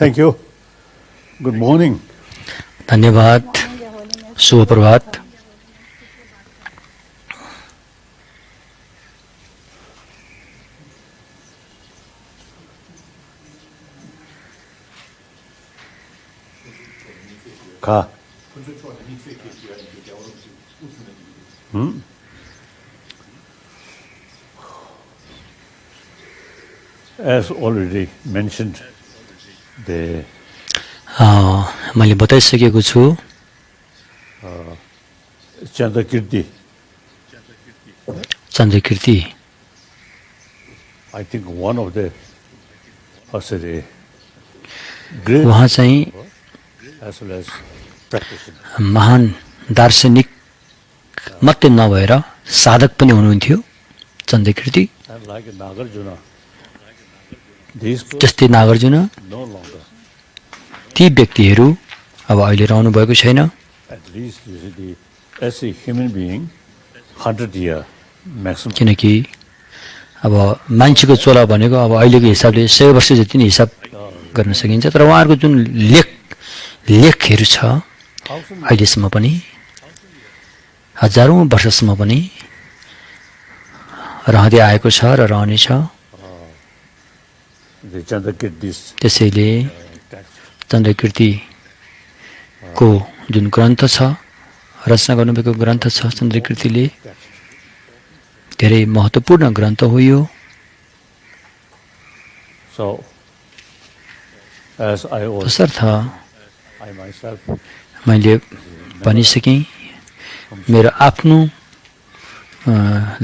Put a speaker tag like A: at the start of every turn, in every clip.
A: Thank you. Good morning.
B: धन्यवाद, शुभ प्रभात।
A: Ka. As already mentioned,
B: मैले बताइसकेको छु
A: Chandrakirti, I think one of the great
B: उहाँ चाहिँ
A: as well as practitioner.
B: महान दार्शनिक मात्रै नभएर साधक पनि हुनुहुन्थ्यो चन्द्रकीर्ति।
A: And like Nagarjuna, these
B: जस्तै नागार्जुन,
A: no longer,
B: ती व्यक्तिहरू अब अहिले रहनु भएको छैन।
A: at least as a human being, 100 year maximum.
B: किनकि अब मान्छेको चोला भनेको अब अहिलेको हिसाबले 100 वर्ष जति नै हिसाब गर्न सकिन्छ। तर उहाँहरूको जुन लेखहरू छ अहिलेसम्म पनि हजारौं वर्षसम्म पनि रहँदै आएको छ र रहनेछ।
A: The Chandrakirti's
B: त्यसैले चन्द्रकीर्तिको जुन ग्रन्थ छ, रचना गर्नुभएको ग्रन्थ छ चन्द्रकीर्तिले, धेरै महत्त्वपूर्ण ग्रन्थ हो यो।
A: So, as I was,
B: तसर्थ
A: I myself,
B: मैले भनिसकेँ, मेरो आफ्नो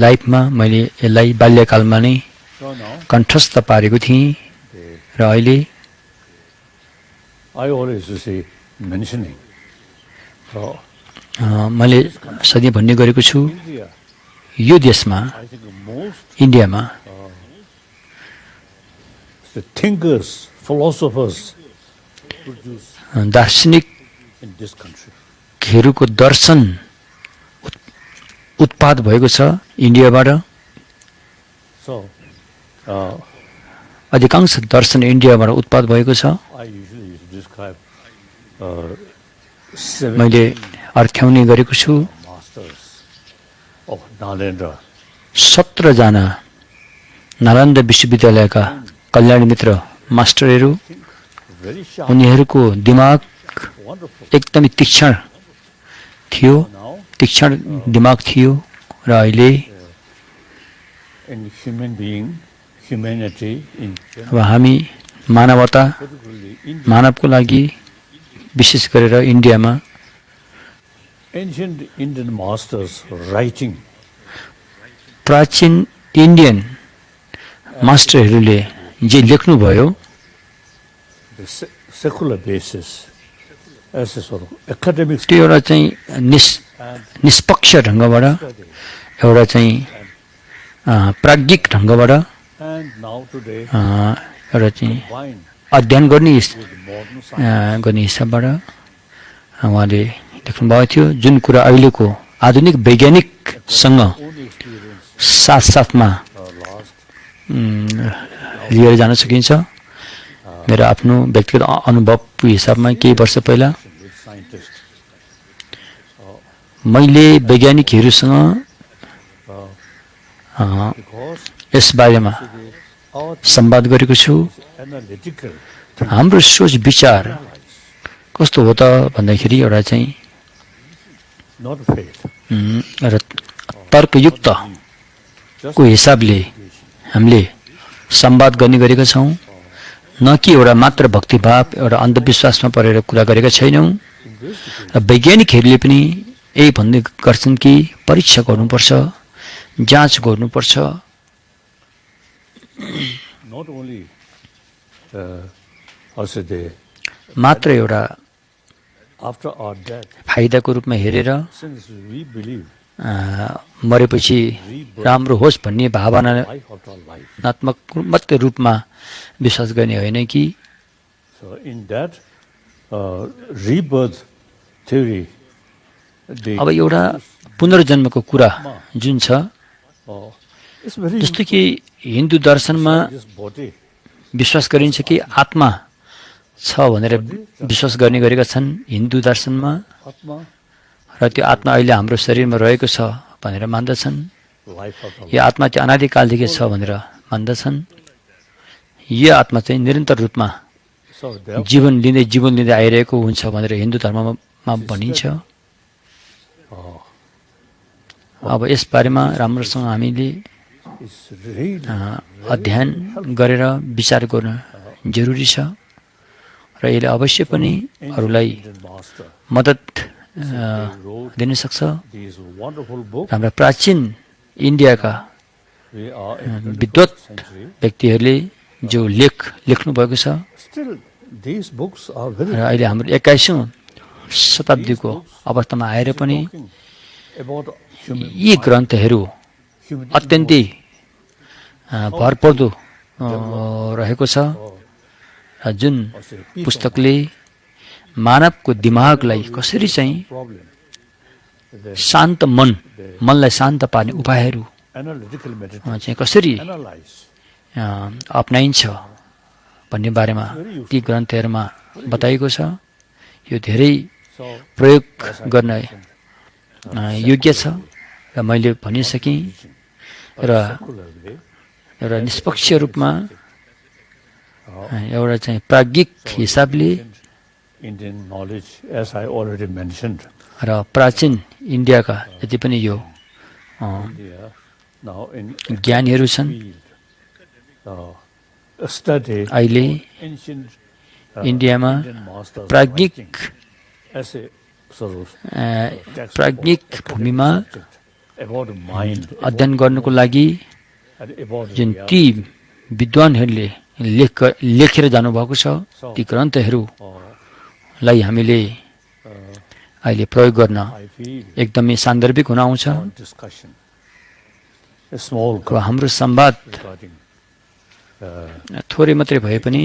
B: लाइफमा मैले यसलाई बाल्यकालमा नै
A: so now,
B: कण्ठस्थ पारेको थिएँ र अहिले
A: I always say mentioning. So,
B: मैले सधैँ भन्ने गरेको छु,
A: India,
B: यो देशमा,
A: I think most
B: इन्डियामा
A: the thinkers, philosophers produce
B: दार्शनिकहरूको
A: in this country.
B: दर्शन उत्पाद भएको छ इन्डियाबाट।
A: So,
B: अधिकांश दर्शन इन्डियाबाट उत्पाद भएको छ।
A: I usually used to describe
B: मैले
A: 17
B: अर्थ्याउने गरेको छु,
A: masters of Nalendra.
B: 17 जना नालन्दा विश्वविद्यालयका कल्याण मित्र मास्टरहरू,
A: Very sharp,
B: उनीहरूको दिमाग
A: wonderful.
B: एकदमै तीक्ष्ण थियो,
A: Now,
B: तीक्ष्ण दिमाग थियो र अहिले
A: in human being, humanity in
B: अब
A: general,
B: हामी मानवता,
A: particularly India,
B: मानवको लागि विशेष गरेर इन्डियामा
A: ancient Indian masters writing
B: प्राचीन इन्डियन मास्टरहरूले जे लेख्नुभयो
A: the secular basis as a sort of academic
B: त्यो एउटा चाहिँ निष्पक्ष ढङ्गबाट, एउटा चाहिँ प्राज्ञिक ढङ्गबाट,
A: and now today
B: एउटा चाहिँ
A: combined
B: अध्ययन गर्ने
A: with modern science.
B: गर्ने हिसाबबाट उहाँले लेख्नुभएको थियो। जुन कुरा अहिलेको आधुनिक वैज्ञानिकसँग
A: Own experience
B: साथसाथमा
A: last
B: लिएर जान सकिन्छ। मेरो आफ्नो व्यक्तिगत अनुभवको हिसाबमा केही वर्ष पहिला
A: with scientists.
B: मैले वैज्ञानिकहरूसँग
A: Because
B: यस बारेमा
A: our
B: संवाद गरेको छु।
A: analytical
B: हाम्रो सोच विचार कस्तो हो त भन्दाखेरि एउटा चाहिँ
A: not faith,
B: एउटा तर्कयुक्त को हिसाबले हामीले संवाद गर्ने गरेका छौँ। न कि एउटा मात्र भक्तिभाव एउटा अन्धविश्वासमा परेर कुरा गरेका छैनौँ र वैज्ञानिकहरूले पनि यही भन्ने गर्छन् कि परीक्षा गर्नुपर्छ, जाँच गर्नुपर्छ।
A: Not only also
B: मात्र एउटा
A: after our death,
B: फाइदाको रूपमा हेरेर
A: since we believe
B: मरेपछि राम्रो होस् भन्ने
A: life after life.
B: भावनात्मक मात्रै रूपमा विश्वास गर्ने होइन कि
A: So in that rebirth theory,
B: अब एउटा पुनर्जन्मको कुरा जुन छ,
A: it's very
B: जस्तो कि हिन्दू दर्शनमा
A: this body.
B: विश्वास गरिन्छ कि आत्मा छ भनेर विश्वास गर्ने गरेका छन् हिन्दू दर्शनमा,
A: Atma,
B: र त्यो आत्मा अहिले हाम्रो शरीरमा रहेको छ भनेर मान्दछन्।
A: life after life.
B: यो आत्मा चाहिँ अनादिकालदेखि छ भनेर मान्दछन्। यो आत्मा चाहिँ निरन्तर रूपमा
A: So therefore,
B: जीवन लिँदै आइरहेको हुन्छ भनेर हिन्दू धर्ममा भनिन्छ। अब यस बारेमा राम्रोसँग हामीले
A: it's really
B: अध्ययन गरेर विचार गर्न जरुरी छ र यसले अवश्य पनि अरूलाई
A: Indian master.
B: मद्दत
A: Wrote
B: दिन सक्छ।
A: these wonderful books.
B: हाम्रा प्राचीन इन्डियाका
A: We are in
B: विद्वत
A: 21st century.
B: व्यक्तिहरूले जो लेख्नु भएको छ
A: Still, these books are
B: र
A: very
B: अहिले हाम्रो 21औं शताब्दीको अवस्थामा आएर पनि
A: talking about human
B: यी ग्रन्थहरू
A: human
B: अत्यन्तै भरपर्दो रहेको छ, जुन पुस्तकले मानवको दिमागलाई कसरी चाहिँ
A: problem. The
B: शान्त मनलाई शान्त पार्ने उपायहरू
A: analytical meditation
B: चाहिँ कसरी
A: analyze
B: अपनाइन्छ भन्ने बारेमा ती ग्रन्थहरूमा बताइएको छ। यो धेरै
A: so
B: प्रयोग गर्न योग्य छ र मैले भनिसकेँ र
A: secularly
B: एउटा निष्पक्ष रूपमा एउटा चाहिँ प्राज्ञिक हिसाबले
A: Indian knowledge, as I already mentioned,
B: र प्राचीन इन्डियाका जति पनि यो
A: India now in
B: ज्ञानीहरू छन्
A: field study
B: अहिले
A: ancient
B: इन्डियामा
A: Indian masters
B: प्राज्ञिक
A: writing essay sort of
B: प्राज्ञिक भूमिमा
A: subject about mind,
B: अध्ययन गर्नुको लागि
A: and about
B: जुन
A: reality.
B: ती विद्वानहरूले लेखेर जानुभएको छ, ती ग्रन्थहरूलाई हामीले अहिले प्रयोग गर्न
A: I feel
B: एकदमै सान्दर्भिक हुन आउँछ।
A: on discussion, a small
B: र हाम्रो संवाद
A: regarding
B: थोरै मात्रै भए पनि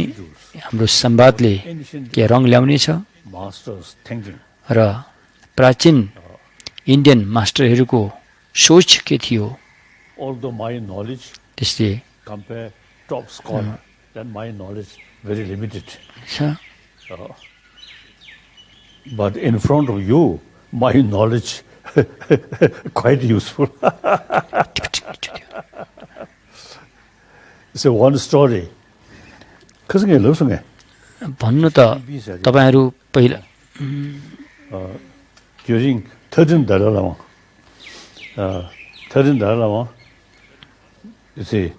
B: हाम्रो संवादले
A: ancient
B: के रङ ल्याउने छ
A: masters thinking.
B: र प्राचीन इन्डियन मास्टरहरूको सोच के थियो,
A: Although my knowledge
B: त्यसले
A: compare top scholar, then my knowledge very limited.
B: छ।
A: But in front of you, my knowledge quite useful. It's a one story. कसैले लुसँग
B: भन्नु त तपाईहरू पहिला
A: during 13th Dalai Lama, 13th Dalai Lama, you see,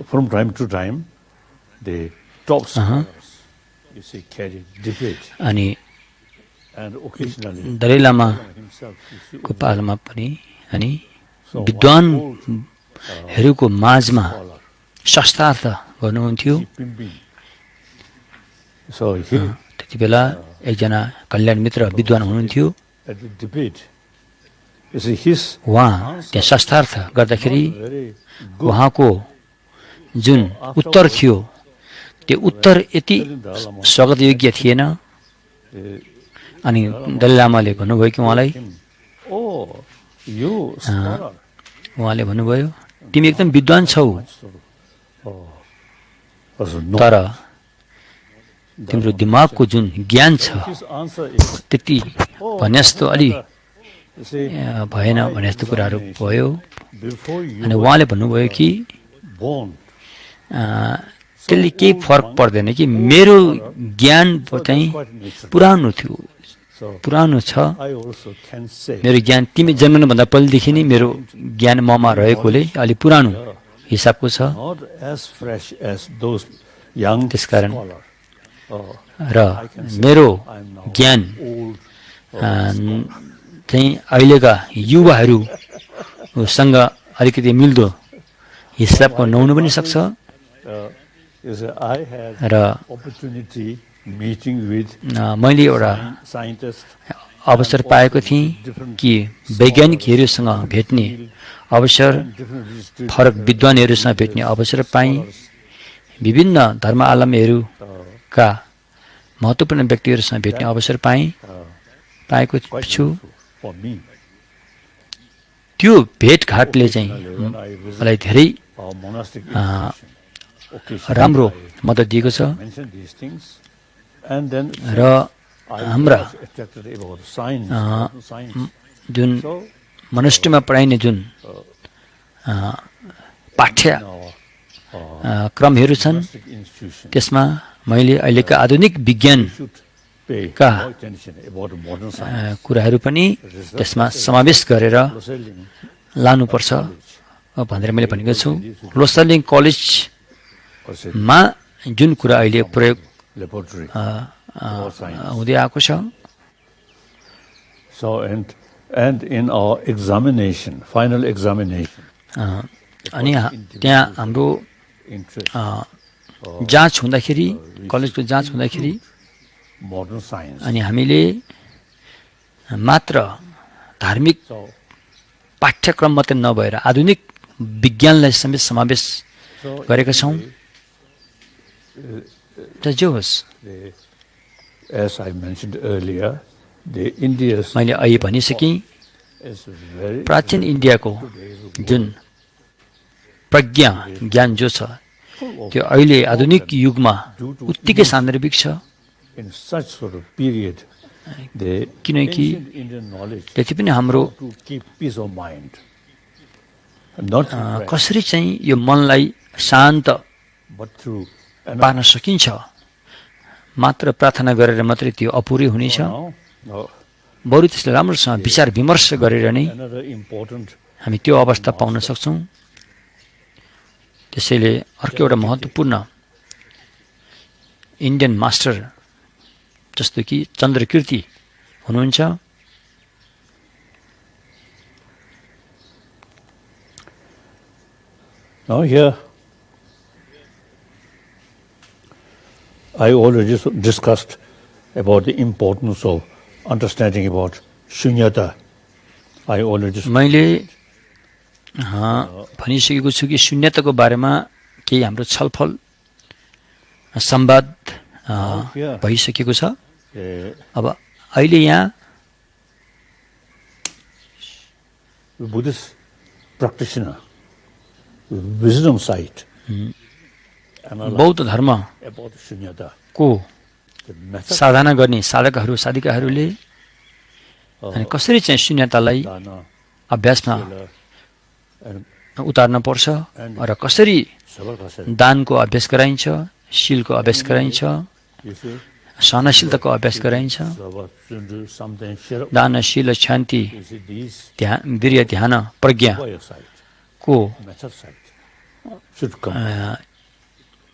A: from time to time, the top scholars, you see, carry debate,
B: अनि
A: and occasionally
B: Dalai लामाको
A: himself, you see,
B: पालामा पनि अनि
A: so one
B: विद्वानहरूको माझमा
A: scholar,
B: शास्त्रार्थ गर्नुहुन्थ्यो।
A: Pimbin. So he,
B: त्यति बेला एकजना कल्याण मित्र विद्वान हुनुहुन्थ्यो।
A: at the debate, you see, his
B: उहाँ त्यहाँ शास्त्रार्थ गर्दाखेरि
A: very
B: उहाँको जुन उत्तर थियो त्यो उत्तर यति स्वागत योग्य थिएन। अनि दलाई लामाले भन्नुभयो कि उहाँलाई,
A: oh, you scholar.
B: उहाँले भन्नुभयो तिमी एकदम विद्वान छौ,
A: Also, no.
B: तर तिम्रो दिमागको जुन ज्ञान छ
A: His answer is,
B: त्यति भने जस्तो अलि
A: you see,
B: भएन भने जस्तो कुराहरू भयो।
A: before you
B: अनि
A: were
B: उहाँले भन्नुभयो कि
A: born,
B: त्यसले केही फरक पर्दैन कि मेरो ज्ञान चाहिँ पुरानो थियो,
A: so
B: पुरानो छ।
A: I also can say,
B: मेरो ज्ञान तिमी जन्मनुभन्दा पहिलेदेखि नै मेरो ज्ञान ममा रहेकोले अलि पुरानो हिसाबको छ।
A: not as fresh as those young
B: त्यसकारण
A: scholar.
B: र मेरो ज्ञान चाहिँ अहिलेका युवाहरूसँग अलिकति मिल्दो हिसाबको नहुनु पनि सक्छ
A: I had
B: र
A: opportunity meeting with
B: मैले एउटा
A: scientists
B: अवसर पाएको थिएँ कि वैज्ञानिकहरूसँग भेट्ने अवसर, फरक विद्वानहरूसँग भेट्ने अवसर पाएँ, विभिन्न धर्मावलम्बीहरूका महत्त्वपूर्ण व्यक्तिहरूसँग भेट्ने अवसर पाएको छु।
A: for me.
B: त्यो भेटघाटले चाहिँ मलाई धेरै
A: Our monastic institution.
B: राम्रो मद्दत दिएको छ
A: Mention these things, and then
B: र हाम्रा
A: I was attracted about science. Science.
B: जुन
A: So
B: मोनास्ट्रीमा पढाइने जुन पाठ्य क्रमहरू छन्
A: monastic institution
B: त्यसमा मैले अहिलेका आधुनिक विज्ञानका
A: should pay more attention about modern science.
B: कुराहरू पनि त्यसमा समावेश गरेर
A: Proceeding
B: लानुपर्छ भनेर मैले भनेको छु। लोसालिङ कलेजमा
A: or
B: जुन कुरा अहिले प्रयोग
A: laboratory.
B: हुँदै आएको छ,
A: So and in our examination, final examination,
B: अनि त्यहाँ हाम्रो
A: interest
B: जाँच हुँदाखेरि, कलेजको जाँच हुँदाखेरि
A: modern science.
B: अनि हामीले मात्र धार्मिक
A: So
B: पाठ्यक्रम मात्रै नभएर आधुनिक विज्ञानलाई समेत समावेश गरेका छौँ। जे होस्,
A: as I mentioned earlier, the India's
B: मैले अहिले भनिसकेँ,
A: is very
B: प्राचीन इन्डियाको जुन प्रज्ञा ज्ञान जो छ त्यो अहिले आधुनिक युगमा उत्तिकै सान्दर्भिक छ।
A: in such sort of period. The
B: किनकि
A: ancient Indian knowledge
B: त्यति पनि हाम्रो
A: to keep peace of mind, not through prayer,
B: कसरी चाहिँ यो मनलाई शान्त
A: but through
B: पार्न सकिन्छ, मात्र प्रार्थना गरेर मात्रै त्यो अपुरै हुनेछ।
A: now,
B: बरु त्यसलाई राम्रोसँग विचार विमर्श गरेर नै
A: another important
B: हामी त्यो अवस्था पाउन सक्छौँ। त्यसैले अर्को एउटा महत्त्वपूर्ण इन्डियन मास्टर जस्तो कि चन्द्रकीर्ति हुनुहुन्छ।
A: now here I already discussed about the importance of understanding about shunyata. I already
B: मैले भनिसकेको छु कि शून्यताको बारेमा केही हाम्रो छलफल संवाद भइसकेको छ। अब अहिले यहाँ
A: Buddhist practitioner, wisdom side,
B: बौद्ध धर्मको
A: about shunyata, the method,
B: साधना गर्ने साधकहरू साधिकाहरूले अनि कसरी चाहिँ शून्यतालाई
A: dana,
B: अभ्यासमा
A: and
B: उतार्न पर्छ र कसरी
A: Savarkar said,
B: दानको अभ्यास गराइन्छ, शीलको अभ्यास गराइन्छ,
A: you see,
B: सहनशीलताको अभ्यास गराइन्छ।
A: something share
B: दान, शील, शान्ति,
A: you see these
B: वीर्य, ध्यान, प्रज्ञा
A: by your side,
B: को
A: method side should come.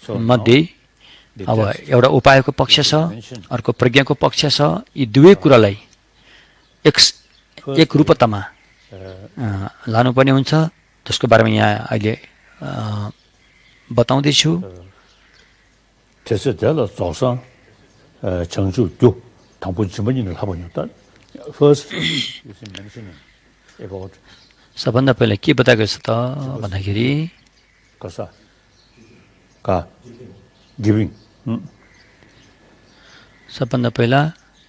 A: So
B: मध्ये
A: the
B: अब
A: text
B: एउटा उपायको पक्ष छ, अर्को प्रज्ञाको पक्ष छ। यी दुवै कुरालाई एक रूपतामा लानुपर्ने हुन्छ, जसको बारेमा यहाँ अहिले बताउँदैछु।
A: त्यसै त्यसलाई早上 成就就당분 주머니를 하고 있다. First is mentioning about
B: सबभन्दा पहिला के बताएको छ त भन्दाखेरि
A: kasa ka giving.
B: सबभन्दा पहिला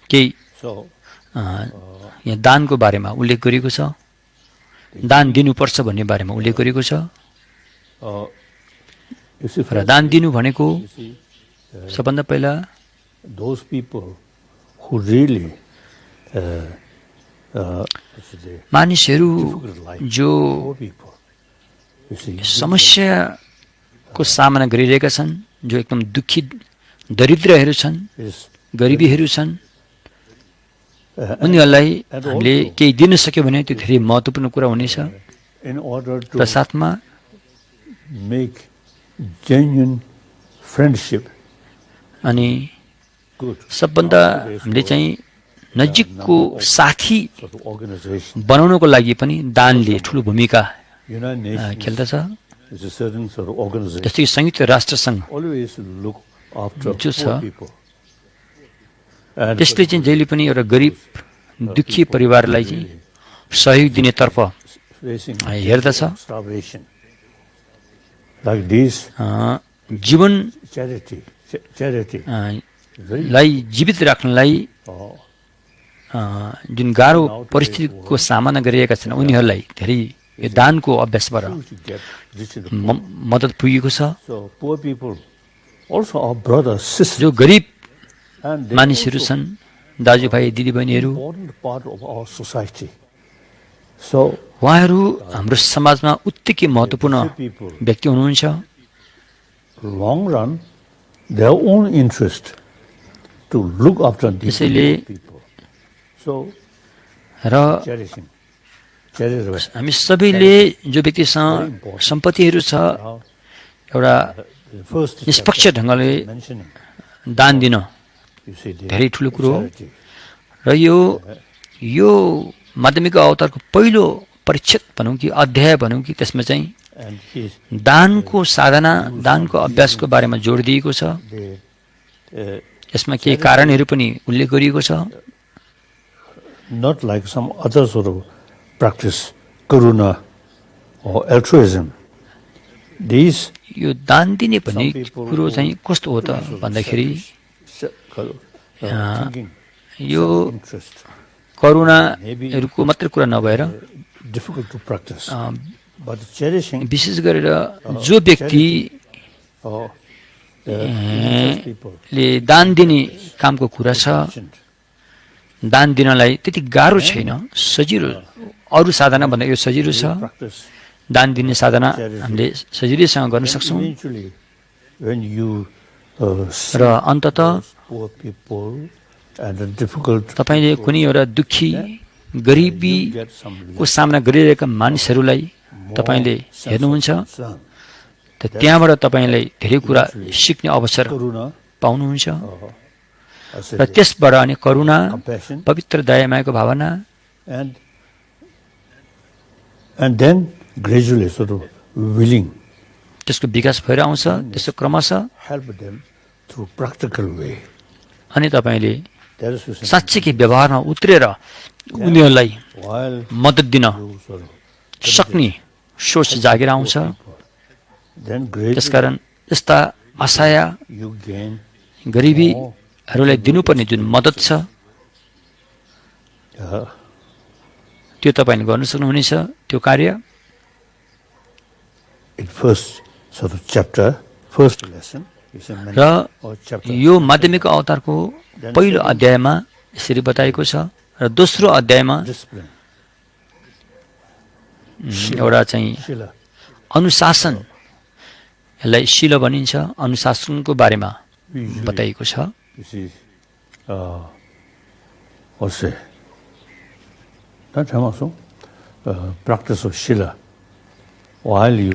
B: केही
A: So
B: यहाँ दानको बारेमा उल्लेख गरिएको छ, दान दिनुपर्छ भन्ने बारेमा उल्लेख गरिएको छ।
A: you see,
B: र दान दिनु भनेको
A: you see
B: सबभन्दा पहिला
A: those people who really
B: मानिसहरू जो
A: poor people, you see,
B: समस्याको सामना गरिरहेका छन्, जो एकदम दुखी दरिद्रहरू छन्,
A: is
B: गरिबीहरू छन्, उनीहरूलाई हामीले केही दिन सक्यो भने त्यो धेरै महत्त्वपूर्ण कुरा हुनेछ।
A: in order
B: र
A: to
B: साथमा
A: make genuine friendship,
B: अनि
A: good
B: सबभन्दा हामीले चाहिँ नजिकको साथी
A: sort of organization.
B: बनाउनको लागि पनि दानले ठुलो भूमिका
A: United Nations
B: खेल्दछ।
A: is a certain sort of organization.
B: जस्तै कि संयुक्त राष्ट्र सङ्घ
A: Always look after
B: जो छ,
A: poor people. And
B: त्यसले चाहिँ जहिले पनि एउटा गरिब दुखी परिवारलाई चाहिँ सहयोग दिनेतर्फ
A: facing
B: हेर्दछ।
A: starvation. Like this,
B: जीवन
A: charity very
B: लाई जीवित राख्नलाई जुन गाह्रो परिस्थितिको सामना गरिरहेका छन् उनीहरूलाई धेरै यो दानको अभ्यासबाट
A: to get rich in the
B: मद्दत पुगेको छ।
A: So poor people also are brothers, sisters,
B: जो गरिब
A: and they
B: मानिसहरू छन्, दाजुभाइ दिदीबहिनीहरू,
A: important part of our society. So
B: उहाँहरू हाम्रो समाजमा उत्तिकै महत्त्वपूर्ण
A: people,
B: व्यक्ति हुनुहुन्छ।
A: long run, their own interest to look after these
B: त्यसैले
A: people. So
B: र
A: cherishing, cherish
B: हामी सबैले जो व्यक्तिसँग सम्पत्तिहरू छ एउटा
A: the first
B: निष्पक्ष ढङ्गले
A: mentioning.
B: दान दिन
A: You see, the
B: धेरै ठुलो कुरो हो।
A: charity.
B: र यो माध्यमिक अवतारको पहिलो परीक्षित भनौँ कि अध्याय भनौँ कि त्यसमा चाहिँ
A: And his,
B: दानको साधना, दानको अभ्यासको बारेमा जोड दिएको छ।
A: the,
B: यसमा केही कारणहरू पनि उल्लेख गरिएको छ।
A: not like some other sort of practice, karuna or altruism. These
B: यो दान दिने भन्ने कुरो चाहिँ कस्तो हो त भन्दाखेरि
A: thinking,
B: यो
A: interest,
B: करुणाहरूको मात्रै कुरा नभएर
A: difficult to practice. But cherishing
B: विशेष गरेर जो व्यक्तिले
A: or the people,
B: दान दिने कामको कुरा छ, दान दिनलाई त्यति गाह्रो छैन, सजिलो। अरू साधना भन्दा यो सजिलो छ।
A: practice.
B: दान दिने साधना हामीले सजिलैसँग गर्न सक्छौँ।
A: Eventually, when you see
B: र अन्ततः
A: poor people and the difficult,
B: तपाईँले कुनै एउटा दुःखी गरिबीको सामना गरिरहेका मानिसहरूलाई तपाईँले हेर्नुहुन्छ,
A: son,
B: त त्यहाँबाट तपाईँलाई धेरै कुरा सिक्ने अवसर
A: karuna,
B: पाउनुहुन्छ।
A: I said,
B: र त्यसबाट अनि करुणा,
A: compassion,
B: पवित्र दयामायाको भावना,
A: and then gradually sort of willing
B: त्यसको विकास भएर आउँछ। त्यसको क्रमशः
A: help them through practical way.
B: अनि तपाईँले
A: That is to say,
B: साँच्चीकै व्यवहारमा उत्रेर उनीहरूलाई
A: while
B: मद्दत दिन
A: you sort of
B: सक्ने सोच जागेर आउँछ।
A: then gradually
B: त्यसकारण यस्ता असहाय
A: you gain
B: गरिबीहरूलाई दिनुपर्ने जुन मद्दत छ त्यो तपाईँले गर्न सक्नुहुनेछ। त्यो कार्य
A: in first sort of chapter, first lesson, you say many,
B: र
A: or chapter,
B: यो माध्यमिक अवतारको पहिलो अध्यायमा यसरी बताएको छ। र दोस्रो अध्यायमा
A: discipline,
B: एउटा चाहिँ
A: shila,
B: अनुशासन, यसलाई शील भनिन्छ, अनुशासनको बारेमा बताइएको छ।
A: you see, what's say, that also practice of shila, while you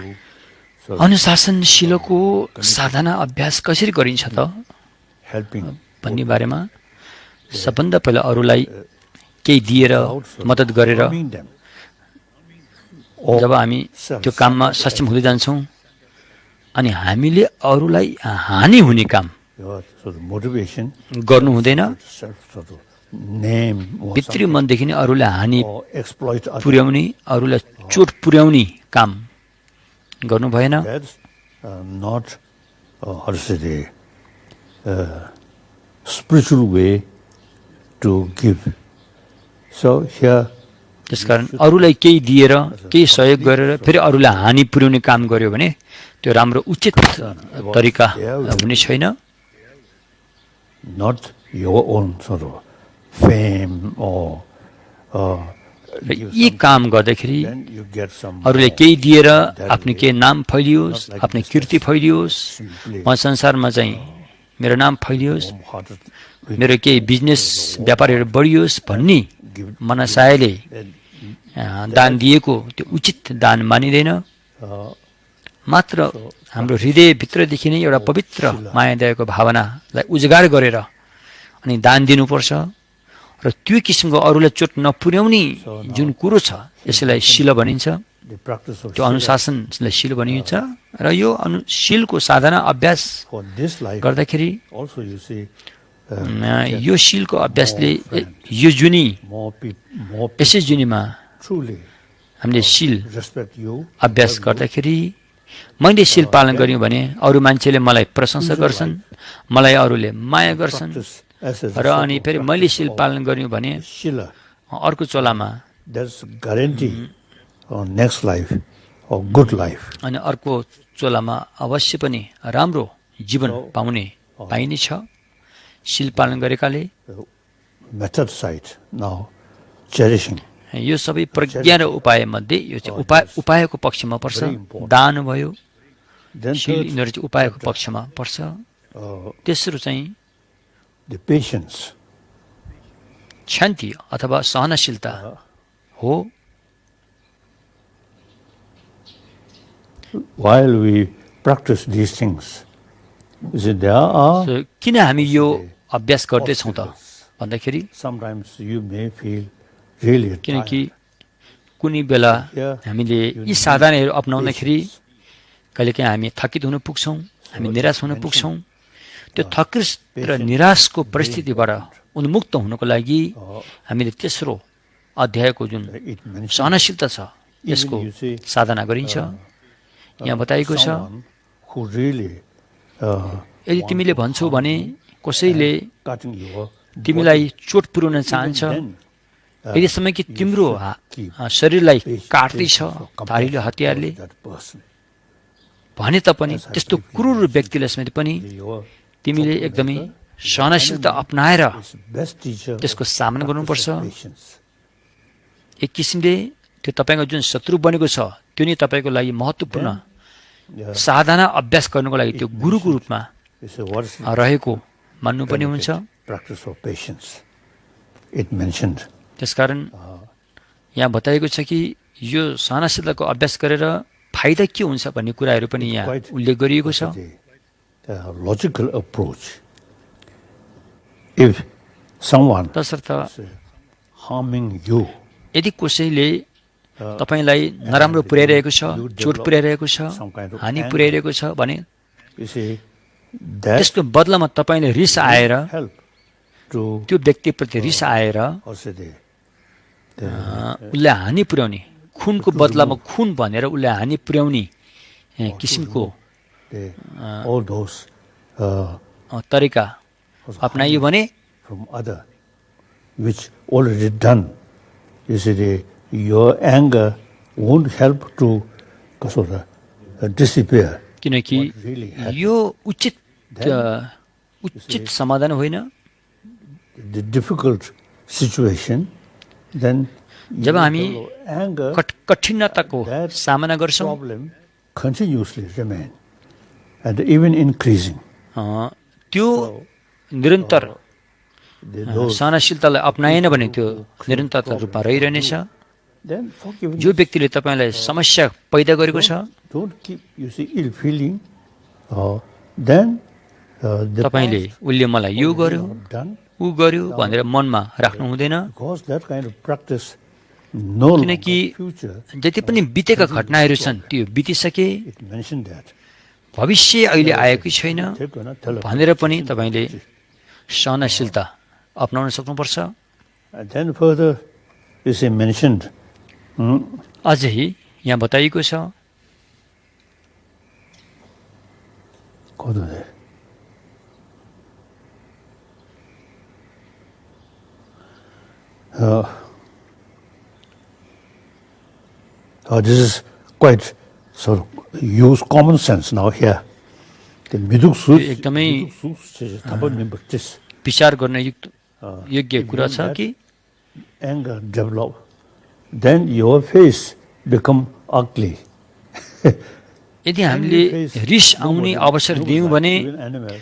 A: sort of
B: अनुशासनशीलको साधना अभ्यास कसरी गरिन्छ त
A: helping
B: भन्ने बारेमा सबभन्दा पहिला अरूलाई केही दिएर मद्दत गरेर
A: harming them,
B: जब हामी त्यो काममा सक्षम हुँदै जान्छौँ अनि हामीले अरूलाई हानि हुने काम
A: your sort of motivation,
B: गर्नु हुँदैन।
A: self sort of name or
B: भित्री मनदेखि नै अरूलाई हानि
A: or exploit others.
B: पुर्याउने, अरूलाई चोट पुर्याउने काम गर्नु भएन।
A: That's not, how to say, the spiritual way to give. So here,
B: त्यसकारण अरूलाई केही दिएर केही सहयोग गरेर फेरि अरूलाई हानि पुर्याउने काम गर्यो भने त्यो राम्रो उचित तरिका हुने छैन।
A: not your own sort of fame or
B: र यी काम गर्दाखेरि
A: then you get some
B: अरूले केही दिएर आफ्नो केही नाम फैलियोस्, आफ्नो कीर्ति फैलियोस्, म संसारमा चाहिँ मेरो नाम फैलियोस्,
A: hearted
B: मेरो केही बिजनेस व्यापारहरू बढियोस् भन्ने मनसायले दान दिएको त्यो उचित दान मानिँदैन। मात्र हाम्रो हृदयभित्रदेखि नै एउटा पवित्र माया दयाको भावनालाई उजागर गरेर अनि दान दिनुपर्छ र त्यो किसिमको अरूलाई चोट नपुर्याउने जुन कुरो छ यसलाई शील भनिन्छ
A: the practice of
B: त्यो
A: Shila
B: अनुशासनलाई शील भनिन्छ र यो शीलको साधना अभ्यास
A: for this life.
B: गर्दाखेरि
A: Also, you see,
B: यो शीलको अभ्यासले यो जुनी
A: more people
B: यसै जुनीमा
A: truly
B: हामीले शील
A: respect you.
B: अभ्यास गर्दाखेरि मैले शील पालन गर्यो भने अरू मान्छेले मलाई प्रशंसा गर्छन् मलाई अरूले माया गर्छन्
A: As a
B: र अनि फेरि मैले शील पालन गर्यो भने
A: Shila,
B: अर्को चोलामा
A: that's guarantee on next life or good life.
B: अनि अर्को चोलामा अवश्य पनि राम्रो जीवन पाउने पाइने छ शील पालन गरेकाले
A: Method side now, cherishing.
B: यो सबै प्रज्ञा र उपाय मध्ये यो चाहिँ उपायको पक्षमा पर्छ दान भयो
A: Then
B: शील
A: third,
B: यिनीहरू चाहिँ उपायको पक्षमा पर्छ तेस्रो चाहिँ
A: the patience.
B: शान्ति अथवा सहनशीलता हो
A: While we practice these things, you see, there are
B: किन हामी यो अभ्यास गर्दैछौँ त भन्दाखेरि
A: sometimes you may feel really
B: किनकि
A: tired.
B: कुनै बेला हामीले यी साधनाहरू अपनाउँदाखेरि कहिलेकाहीँ हामी थकित हुन पुग्छौँ हामी निराश हुन पुग्छौँ त्यो थकित र निराशको परिस्थितिबाट उन्मुक्त हुनको लागि हामीले तेस्रो अध्यायको जुन
A: It mentions
B: सहनशीलता छ यसको साधना गरिन्छ यहाँ बताइएको छ
A: someone who really
B: यदि तिमीले भन्छौ भने कसैले
A: cutting your
B: तिमीलाई चोट पुर्याउन चाहन्छ यदिसम्म कि तिम्रो शरीरलाई काट्दैछ धारिलो हतियारले
A: that person.
B: भने तापनि त्यस्तो क्रूर व्यक्तिलाई समेत पनि
A: Your
B: तिमीले एकदमै सहनशीलता अपनाएर
A: best teacher
B: त्यसको सामना गर्नुपर्छ
A: patience.
B: एक किसिमले त्यो तपाईँको जुन शत्रु बनेको छ त्यो नै तपाईँको लागि महत्त्वपूर्ण साधना अभ्यास गर्नुको लागि त्यो गुरुको रूपमा
A: You say, what is the
B: रहेको मान्नुपर्ने हुन्छ
A: practice of patience? It mentioned.
B: त्यसकारण यहाँ बताइएको छ कि यो सहनशीलताको अभ्यास गरेर फाइदा के हुन्छ भन्ने कुराहरू पनि यहाँ उल्लेख गरिएको छ
A: The logical approach. If someone
B: तसर्थ
A: is harming you,
B: यदि कसैले तपाईँलाई नराम्रो पुर्याइरहेको छ चोट पुर्याइरहेको छ हानि पुर्याइरहेको छ भने
A: you see, that
B: त्यसको बदलामा तपाईँले रिस आएर
A: help to
B: त्यो व्यक्तिप्रति रिस आएर
A: also the
B: उसलाई हानि पुर्याउने खुनको बदलामा खुन भनेर उसलाई हानि पुर्याउने किसिमको
A: all those
B: तरिका अपनाइयो भने
A: from other which already done. You see, your anger won't help to sort of disappear.
B: किनकि यो उचित समाधान होइन
A: The difficult situation, then
B: जब हामी
A: anger
B: कठिनताको सामना गर्छौँ
A: problem continuously remain and even increasing.
B: त्यो निरन्तर
A: Those
B: सहनशीलतालाई अपनाएन भने त्यो निरन्तरता रूपमा रहिरहनेछ
A: then forgiveness.
B: जो व्यक्तिले तपाईँलाई समस्या पैदा गरेको छ
A: Don't keep, you see, ill feeling. Then the
B: तपाईँले उसले मलाई यो गर्यो
A: done
B: ऊ गर्यो भनेर मनमा राख्नु हुँदैन
A: because that kind of practice no longer
B: किनकि
A: future.
B: जति पनि बितेका घटनाहरू छन् त्यो बितिसके
A: It mentioned that.
B: भविष्य अहिले आएकै छैन
A: They're gonna tell us.
B: भनेर पनि तपाईँले सहनशीलता अपनाउन सक्नुपर्छ
A: And then further, you see, mentioned.
B: अझै यहाँ बताइएको छ
A: Go to there. This is quite sort of use common sense now here. The miduk
B: एकदमै
A: number this
B: विचार गर्न योग्य कुरा छ कि
A: anger develop, then your face become ugly.
B: यदि हामीले रिस आउने अवसर दियौँ भने
A: Even animal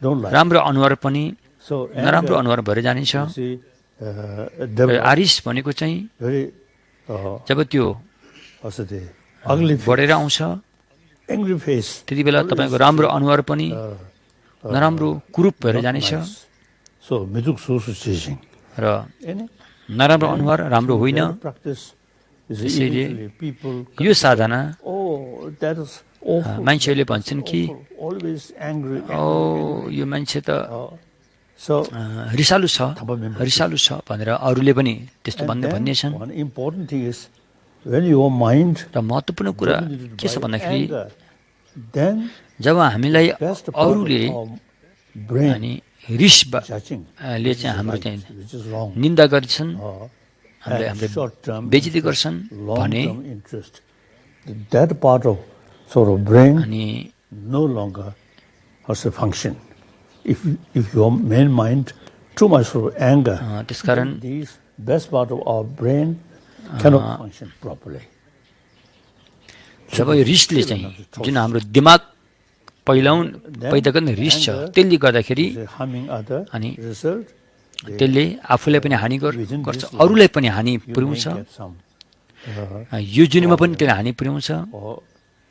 A: don't like.
B: राम्रो अनुहार पनि
A: So
B: नराम्रो
A: anger,
B: अनुहार भएर जानेछ
A: you see, develop
B: आरिस भनेको चाहिँ
A: very
B: जब त्यो
A: also the ugly face.
B: बढेर आउँछ
A: angry face.
B: त्यति बेला तपाईको राम्रो अनुहार पनि नराम्रो कुरूप भएर जानेछ
A: So, meduk sosu chasing.
B: र नराम्रो अनुहार राम्रो होइन त्यसैले यो साधना मान्छेहरूले भन्छन् कि यो मान्छे त रिसालु छ भनेर अरूले पनि त्यस्तो भन्ने छन् र महत्त्वपूर्ण कुरा के छ भन्दाखेरि जब हामीलाई अरूले अनि रिसले चाहिँ हाम्रो चाहिँ निन्दा गर्छन् हामीलाई बेइज्जती गर्छन् भने अनि
A: no longer has a function. If your main mind too much of anger,
B: त्यसकारण
A: these best part of our brain cannot function properly.
B: जब यो रिसले चाहिँ जुन हाम्रो दिमाग पैदा गर्ने रिस छ त्यसले गर्दाखेरि अनि त्यसले आफूलाई पनि हानि गर्छ अरूलाई पनि हानि पुर्याउँछ यो जुनीमा पनि त्यसले हानि पुर्याउँछ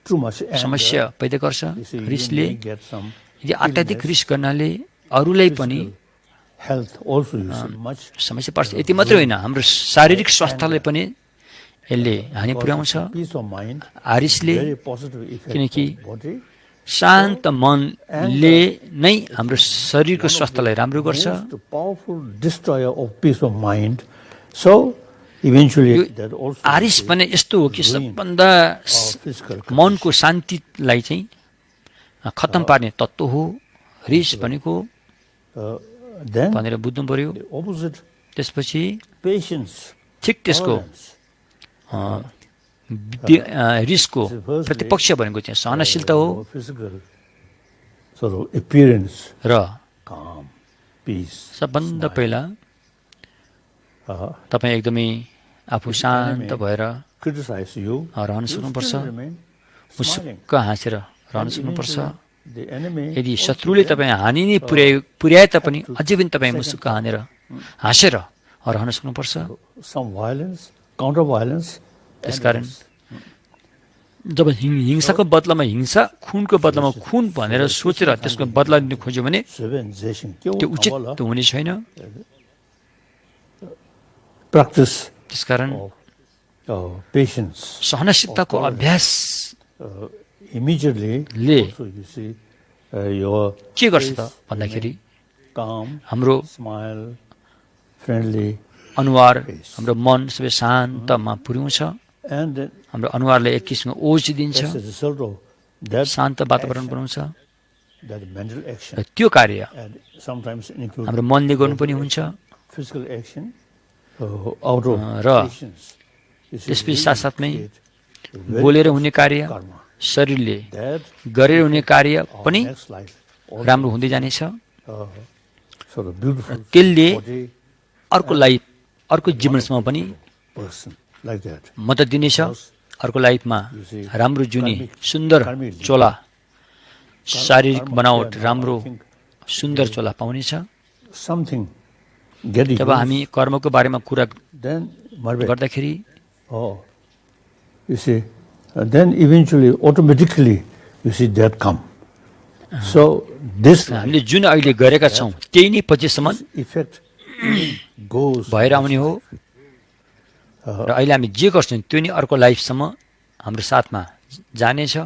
B: समस्या पैदा गर्छ रिसले यदि अत्याधिक रिस गर्नाले अरूलाई पनि समस्या पर्छ यति मात्रै होइन हाम्रो शारीरिक स्वास्थ्यलाई पनि यसले हानि पुर्याउँछ रिसले किनकि शान्त मनले नै हाम्रो शरीरको स्वास्थ्यलाई राम्रो गर्छ आरिस पनि यस्तो हो कि सबभन्दा मनको शान्तिलाई चाहिँ खत्तम पार्ने तत्त्व हो रिस भनेको भनेर बुझ्नु पर्यो त्यसपछि ठिक त्यसको रिसको प्रतिपक्ष भनेको चाहिँ सहनशीलता हो र सबभन्दा पहिला तपाईँ एकदमै आफू शान्त भएर रहन सक्नुपर्छ मुसुक्क हाँसेर रहन सक्नुपर्छ यदि शत्रुले तपाईँ हानि नै पुर्याए तापनि अझै पनि तपाईँ मुसुक्क हाँसेर रहन सक्नुपर्छ त्यसकारण जब हिंसाको बदलामा हिंसा खुनको बदलामा खुन भनेर सोचेर त्यसको बदला लिन खोज्यो भने त्यो उचित हुने छैन त्यसकारण सहनशीलताको अभ्यासले के गर्छ त भन्दाखेरि हाम्रो अनुहार हाम्रो मन सबै शान्तमा पुर्याउँछ हाम्रो अनुहारले एक किसिमको ओज दिन्छ शान्त वातावरण बनाउँछ र त्यो कार्य हाम्रो मनले गर्नु पनि हुन्छ र त्यसपछि साथसाथमै बोलेर हुने कार्य शरीरले गरेर हुने कार्य पनि राम्रो हुँदै जानेछ त्यसले अर्को जीवनसम्म पनि मद्दत दिनेछ अर्को लाइफमा राम्रो जुनी सुन्दर चोला शारीरिक बनावट राम्रो सुन्दर चोला पाउनेछ जब हामी कर्मको बारेमा कुरा गर्दाखेरि
A: then eventually automatically you see that come. So this
B: हामीले जुन अहिले गरेका छौं त्यही नै पछिसम्म
A: effect goes
B: भएर आउने हो र अहिले हामी जे गर्छौं त्यो नै अर्को लाइफसम्म हाम्रो साथमा जानेछ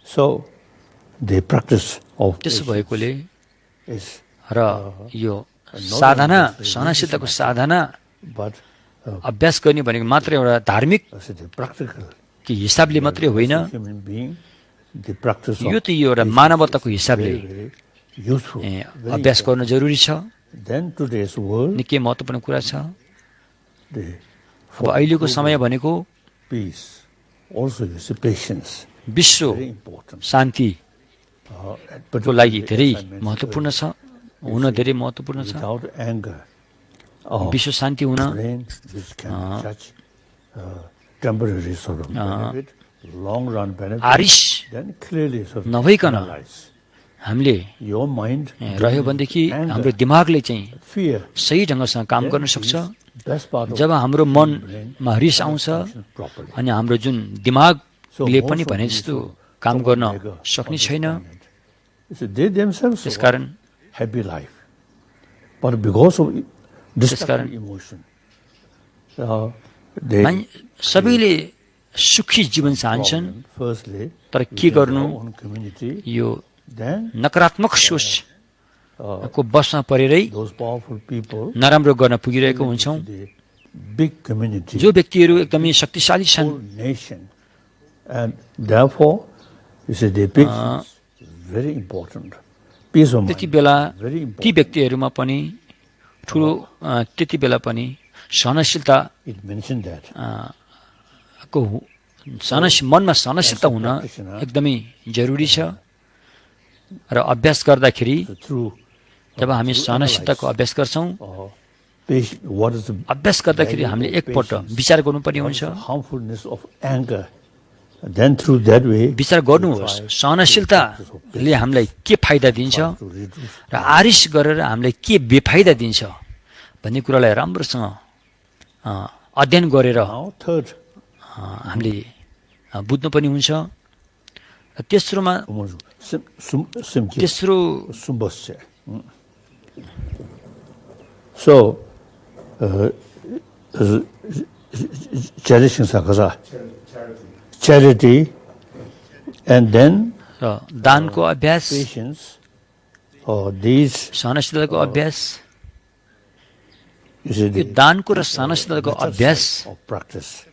A: so the practice of
B: त्यसो भएकोले र यो साधना सहनशीलताको साधना
A: but
B: अभ्यास गर्ने भनेको मात्र एउटा धार्मिक कि हिसाबले मात्रै होइन यो त यो एउटा मानवताको हिसाबले अभ्यास गर्न जरुरी छ निकै महत्त्वपूर्ण कुरा छ अब अहिलेको समय भनेको विश्व शान्तिको लागि धेरै महत्त्वपूर्ण छ हुन धेरै महत्त्वपूर्ण छ विश्व शान्ति हुन आरिस नभइकन हामीले रह्यो भनेदेखि हाम्रो दिमागले चाहिँ सही ढङ्गसँग काम गर्न सक्छ जब हाम्रो मनमा रिस आउँछ अनि हाम्रो जुन दिमाग ले पनि भने जस्तो काम गर्न सक्ने छैन
A: They themselves
B: त्यसकारण
A: happy life, but because of
B: त्यसकारण
A: destructive emotion, they
B: सबैले सुखी जीवन चाहन्छन्
A: firstly
B: तर के गर्नु
A: own community,
B: यो
A: then
B: नकारात्मक सोच को बसमा परेरै
A: those powerful people,
B: नराम्रो गर्न पुगिरहेको हुन्छौँ
A: the big community,
B: जो व्यक्तिहरू एकदमै शक्तिशाली छन्
A: whole nation, and therefore, you see, the patience is very important. Peace of
B: त्यति
A: mind,
B: बेला
A: very
B: ती
A: important.
B: व्यक्तिहरूमा पनि ठुलो त्यति बेला पनि सहनशीलता
A: It mentioned that.
B: को मनमा सहनशीलता हुन एकदमै जरुरी छ र अभ्यास गर्दाखेरि
A: So through
B: जब हामी सहनशीलताको अभ्यास गर्छौँ
A: what is the
B: अभ्यास गर्दाखेरि हामीले एकपल्ट विचार गर्नुपर्ने हुन्छ
A: harmfulness of anger, then through that way
B: विचार गर्नुहोस् सहनशीलताले हामीलाई के फाइदा दिन्छ
A: to reduce.
B: र आरिस गरेर हामीलाई के बेफाइदा दिन्छ भन्ने कुरालाई राम्रोसँग अध्ययन गरेर
A: Now third,
B: हामीले बुझ्नु पनि हुन्छ र तेस्रोमा तेस्रो
A: Sumbasya. So, cherishing sakasa, charity, and then
B: र दानको अभ्यास
A: patience, these,
B: सहनशीलताको अभ्यास
A: you see,
B: यो
A: the
B: दानको र सहनशीलताको अभ्यास
A: of practice,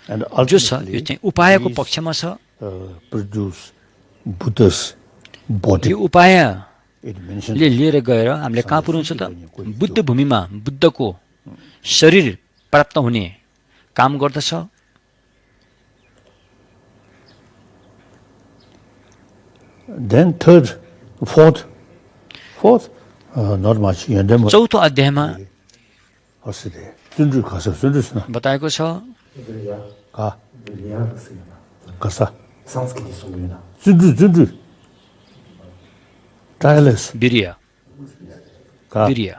A: and
B: जो छ यो
A: ultimately
B: चाहिँ उपायको पक्षमा छ
A: produce Buddha's body.
B: यो उपायले
A: It mentions
B: लिएर गएर हामीले कहाँ पुर्याउँछ त बुद्ध भूमिमा बुद्धको शरीर प्राप्त हुने काम गर्दछ
A: then fourth, not much. And then
B: चौथो अध्यायमा बताएको छ
A: tireless.
B: वीर्य वीर्य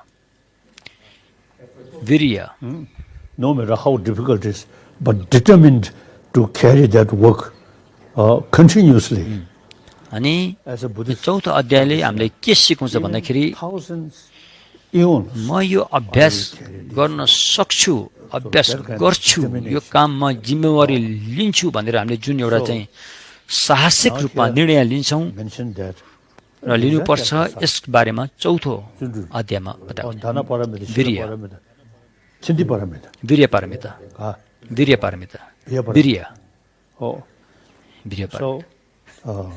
B: वीर्य
A: No matter how difficult it is, but determined to carry that work continuously.
B: अनि
A: As a
B: यो
A: Buddhist,
B: चौथो अध्यायले हामीले के सिकाउँछ भन्दाखेरि
A: thousands, eons,
B: म यो अभ्यास गर्न सक्छु अभ्यास गर्छु यो काम म जिम्मेवारी लिन्छु भनेर हामीले जुन एउटा चाहिँ साहसिक रूपमा निर्णय लिन्छौँ
A: mentioned that.
B: र लिनुपर्छ यस बारेमा चौथो अध्यायमा बताएको
A: Dhana paramita,
B: वीर्य
A: paramita, Chinti paramita.
B: वीर्य पारमिता वीर्य पारमिता वीर्य
A: Oh,
B: वीर्य Paramita
A: so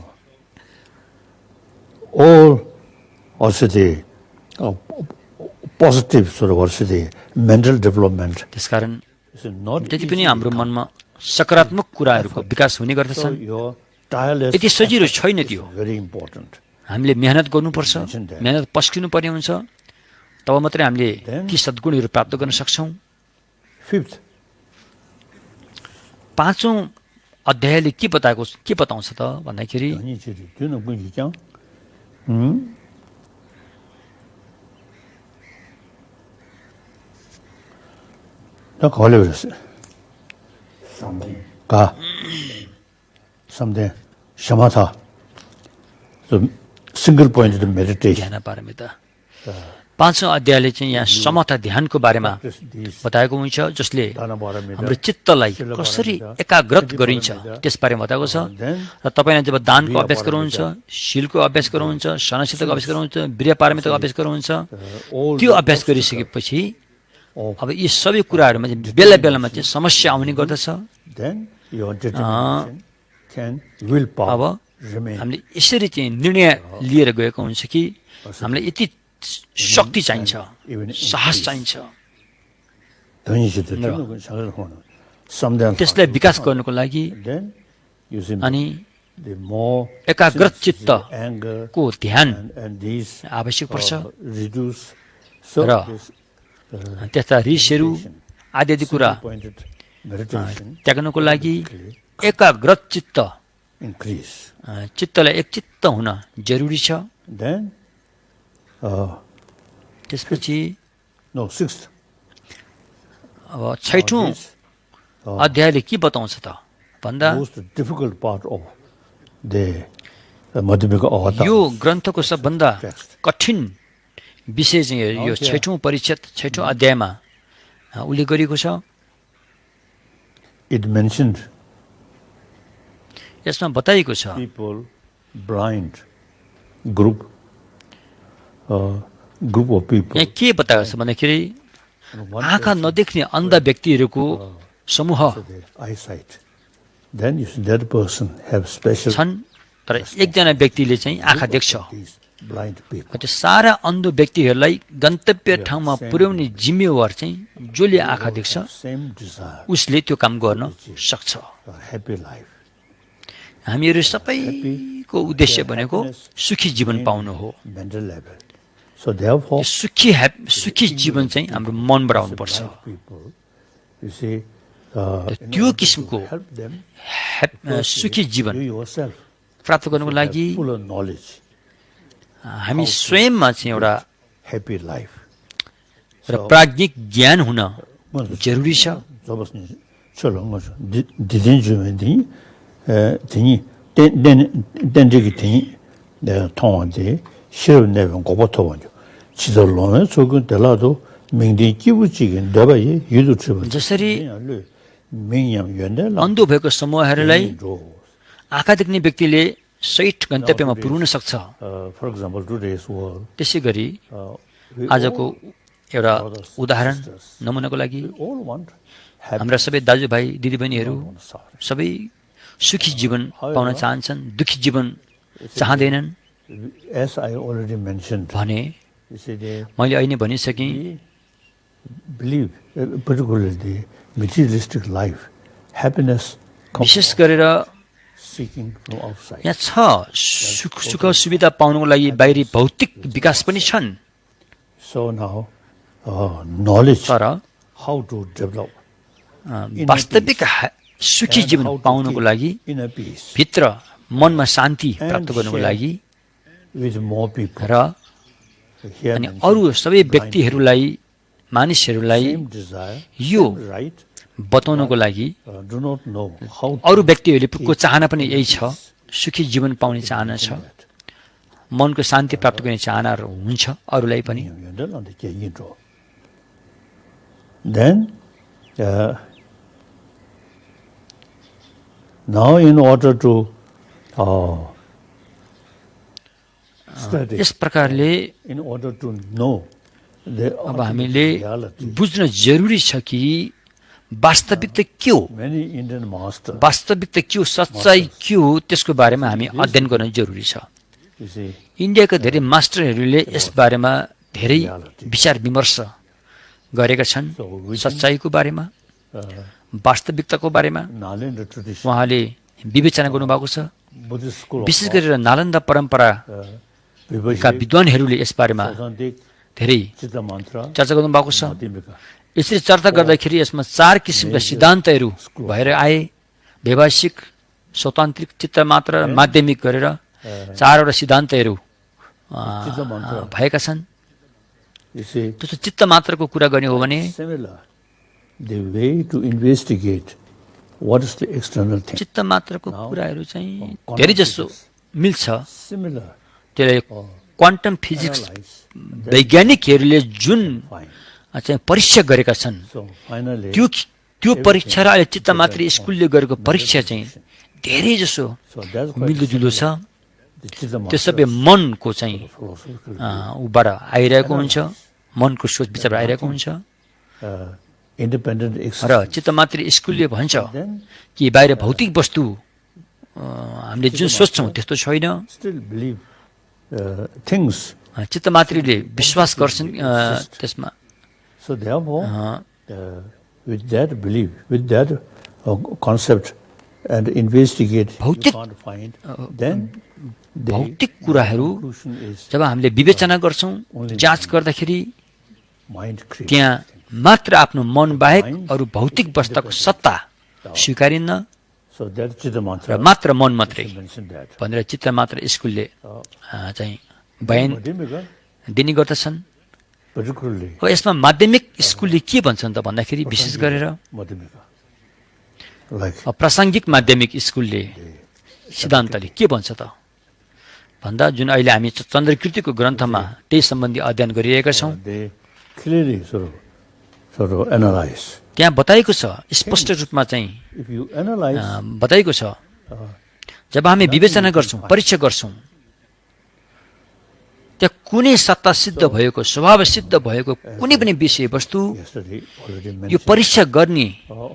A: all also the positive sort of also the mental development
B: त्यसकारण
A: is not
B: जति पनि हाम्रो मनमा सकारात्मक कुराहरूको विकास हुने
A: so
B: गर्दछन्
A: your tireless
B: यति सजिलो छैन त्यो
A: is very important.
B: हामीले मेहनत गर्नुपर्छ मेहनत पस्किनु पर्ने हुन्छ तब मात्रै हामीले ती सद्गुणहरू प्राप्त गर्न सक्छौँ
A: Fifth,
B: पाँचौं अध्यायले के बताउँछ त भन्दाखेरि
A: something shamatha, the single pointed meditation.
B: ध्यान पारमिता पाँचौं अध्यायले चाहिँ यहाँ समता ध्यानको बारेमा बताएको हुन्छ जसले हाम्रो चित्तलाई कसरी एकाग्रत गरिन्छ त्यसबारे बताएको छ र तपाईले जब दानको अभ्यास गर्नुहुन्छ शीलको अभ्यास गर्नुहुन्छ सहनशीलताको अभ्यास गर्नुहुन्छ वीर्य पारमिताको अभ्यास गर्नुहुन्छ त्यो अभ्यास गरिसकेपछि अब यी सबै कुराहरुमा चाहिँ बेला बेलामा चाहिँ समस्या आउने गर्दछ
A: Then your determination can willpower
B: अब
A: remain.
B: हामीले यसरी चाहिँ निर्णय लिएर गएको हुन्छ कि हामीलाई यति शक्ति चाहिन्छ साहस चाहिन्छ त्यसलाई विकास गर्नको लागि
A: Then you see
B: अनि
A: the more
B: एकाग्रत
A: anger
B: चित्तको ध्यान
A: and these
B: आवश्यक पर्छ
A: reduce. So
B: र
A: this
B: त्यस्ता रिसहरू आदि आदि कुरा
A: pointed meditation
B: त्याग्नको लागि एकाग्रत चित्त
A: increase.
B: चित्तलाई एकचित्त हुन जरुरी छ
A: Then
B: त्यसपछि
A: no sixth.
B: अब छैठौं अध्यायले के बताउँछ त भन्दा
A: most difficult part of the Madhyamika Avata.
B: यो ग्रन्थको सबभन्दा कठिन विषय चाहिँ यो 6औं परिच्छेद 6औं अध्यायमा उल्लेख गरिएको छ।
A: It mentioned
B: यसमा बताइएको छ
A: people, blind group of people.
B: यहाँ के बताएको छ भन्दाखेरि आँखा नदेख्ने अन्ध व्यक्तिहरूको समूह
A: Eyesight. Then if that person have special
B: छन्, तर एकजना व्यक्तिले चाहिँ आँखा देख्छ।
A: these blind people.
B: त्यो सारा अन्ध व्यक्तिहरूलाई गन्तव्य ठाउँमा पुर्याउने जिम्मेवार चाहिँ जसले आँखा देख्छ
A: Same desire,
B: उसले त्यो काम गर्न सक्छ।
A: a happy life.
B: हामीहरू सबैको उद्देश्य भनेको सुखी जीवन पाउनु हो।
A: Mental level. So therefore,
B: सुखी जीवन चाहिँ हाम्रो मनबाट आउनुपर्छ।
A: blind people, you see,
B: त्यो किसिमको
A: help them
B: सुखी जीवन
A: you yourself
B: प्राप्त गर्नको लागि
A: full of knowledge,
B: हामी स्वयंमा चाहिँ एउटा
A: happy life.
B: र प्राज्ञिक ज्ञान हुन जरुरी छ।
A: 저것은 저런 거죠. 디딘 주면이 등이 댄저기 등이 내가 통한데 싫어 내면 고부터 먼저 지도로는 조금 달라도 명디 기부지긴 내봐이 유도 주면
B: जसरी
A: 명령 연대라
B: अन्धो भएको समूहहरूलाई आँखा देख्ने व्यक्तिले सही गन्तव्यमा पुर्याउन सक्छ।
A: for example today's world
B: त्यसै गरी आजको एउटा उदाहरण नमुनाको लागि
A: all want
B: हाम्रा सबै दाजुभाइ दिदीबहिनीहरू सबै सुखी जीवन पाउन चाहन्छन्, दुखी जीवन चाहँदैनन्
A: as I already mentioned
B: भने
A: you see they
B: मैले अहिले भनिसकेँ।
A: believe particularly the materialistic life happiness comes
B: विशेष गरेर
A: seeking from outside.
B: यहाँ छ सुख सुविधा पाउनको लागि बाहिरी भौतिक विकास पनि छन्,
A: So now knowledge
B: तर
A: how to develop
B: वास्तविक सुखी जीवन पाउनको लागि
A: inner peace
B: भित्र मनमा शान्ति प्राप्त गर्नको लागि
A: with more people.
B: र
A: Here
B: अनि
A: mentioned,
B: अरू सबै व्यक्तिहरूलाई मानिसहरूलाई
A: same desire,
B: यो
A: same right,
B: बताउनको लागि
A: do not know how to
B: अरू व्यक्तिहरूले चाहना पनि यही छ, सुखी जीवन पाउने चाहना छ, मनको शान्ति प्राप्त गर्ने चाहनाहरू हुन्छ अरूलाई पनि।
A: Then now in order to study,
B: यस प्रकारले
A: in order to know the
B: अब हामीले
A: reality,
B: बुझ्न जरुरी छ कि वास्तविकता के हो,
A: many Indian masters,
B: वास्तविकता के हो, सच्चाइ के हो, त्यसको बारेमा हामी अध्ययन गर्न जरुरी छ।
A: you see,
B: इन्डियाका धेरै मास्टरहरूले यस बारेमा धेरै विचार विमर्श गरेका छन्, सच्चाइको बारेमा, वास्तविकताको बारेमा
A: Nalanda tradition,
B: उहाँले विवेचना गर्नुभएको छ।
A: Buddhist school
B: विशेष गरेर नालन्दा परम्पराका विद्वानहरूले यस बारेमा धेरै
A: Chitta mantra,
B: चर्चा गर्नुभएको छ।
A: Madhyamika.
B: यसरी चर्चा गर्दाखेरि यसमा 4 किसिमका सिद्धान्तहरू भएर आए, व्यवहारिक, स्वतन्त्रिक, चित्तमात्र र माध्यमिक गरेर 4वटा सिद्धान्तहरू भएका छन्।
A: You see,
B: त्यसो चित्तमात्रको कुरा गर्ने हो भने
A: similar, the way to investigate what is the external thing.
B: चित्तमात्रको कुराहरू चाहिँ धेरै जसो मिल्छ।
A: Similar,
B: त्यसलाई क्वान्टम फिजिक्स वैज्ञानिकहरूले जुन चाहिँ परीक्षा गरेका छन्,
A: so finally,
B: त्यो परीक्षा र अहिले चित्तमात्री स्कुलले गरेको परीक्षा चाहिँ धेरै जसो
A: so that's why
B: मिल्दोजुल्दो छ।
A: the Chitta
B: त्यो सबै मनको चाहिँ ऊबाट आइरहेको हुन्छ, मनको सोच विचार आइरहेको हुन्छ।
A: independent
B: र
A: existence.
B: चित्तमात्री स्कुलले भन्छ
A: Then
B: कि बाहिर भौतिक वस्तु हामीले जुन सोच्छौँ त्यस्तो छैन।
A: still believe things.
B: चित्तमात्रीले विश्वास गर्छन् त्यसमा।
A: So therefore, with that belief, with that concept, and investigate, you
B: भौतिक
A: can't find. Then the
B: भौतिक कुराहरू
A: conclusion is
B: जब हामीले विवेचना गर्छौँ, जाँच गर्दाखेरि
A: mind created.
B: त्यहाँ मात्र आफ्नो मन बाहेक अरू भौतिक वस्तुको सत्ता स्वीकारिन्न
A: So that Chitta
B: र
A: mantra
B: मात्र मन मात्रै
A: mentioned that.
B: भनेर चित्तमात्र स्कुलले चाहिँ बयान
A: Madhyamika,
B: दिने गर्दछन्।
A: particularly
B: अब यसमा माध्यमिक स्कुलले के भन्छन् त भन्दाखेरि विशेष गरेर
A: Madhyamika. like
B: प्रासङ्गिक माध्यमिक स्कुलले सिद्धान्तले के भन्छ त भन्दा जुन अहिले हामी चन्द्रकृतिको ग्रन्थमा त्यही सम्बन्धी अध्ययन गरिरहेका छौँ
A: they clearly sort of analyze.
B: त्यहाँ बताएको छ स्पष्ट रूपमा चाहिँ
A: If you analyze,
B: बताएको छ जब हामी विवेचना गर्छौँ परीक्षा गर्छौँ त्यहाँ कुनै सत्ता सिद्ध भएको स्वभाव सिद्ध भएको कुनै पनि विषयवस्तु
A: yesterday already
B: यो
A: mentioned,
B: परीक्षा गर्ने
A: oh,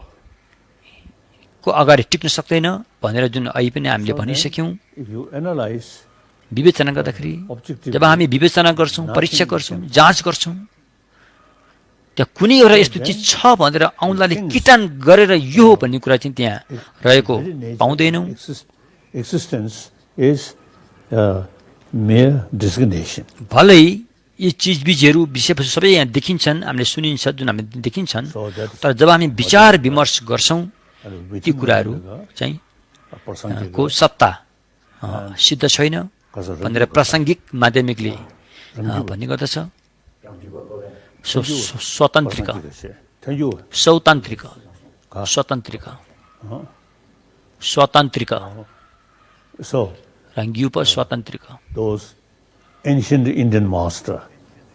B: को अगाडि टिक्न सक्दैन भनेर जुन अहिले पनि हामीले भनिसक्यौँ
A: if you analyze
B: विवेचना गर्दाखेरि
A: objectively,
B: जब हामी विवेचना गर्छौँ परीक्षा गर्छौँ जाँच गर्छौँ त्यहाँ कुनै एउटा यस्तो चिज छ भनेर औँलाले किटान गरेर यो हो भन्ने कुरा चाहिँ त्यहाँ रहेको
A: very nature
B: पाउँदैनौँ
A: of existence is mere designation.
B: भलै यी चिजबिजहरू विषयवस्तु सबै यहाँ देखिन्छन् हामीले सुनिन्छ जुन हामीले देखिन्छन्
A: So that
B: तर जब हामी विचार विमर्श गर्छौँ ती
A: which
B: कुराहरू चाहिँ को सत्ता सिद्ध छैन भनेर प्रासङ्गिक माध्यमिकले भन्ने गर्दछ स्वतन्त्रिक सौतान्त्रिक स्वतन्त्रिक स्वतन्त्रिक
A: So
B: रङ्ग्युप स्वतन्त्रिक
A: those ancient Indian master,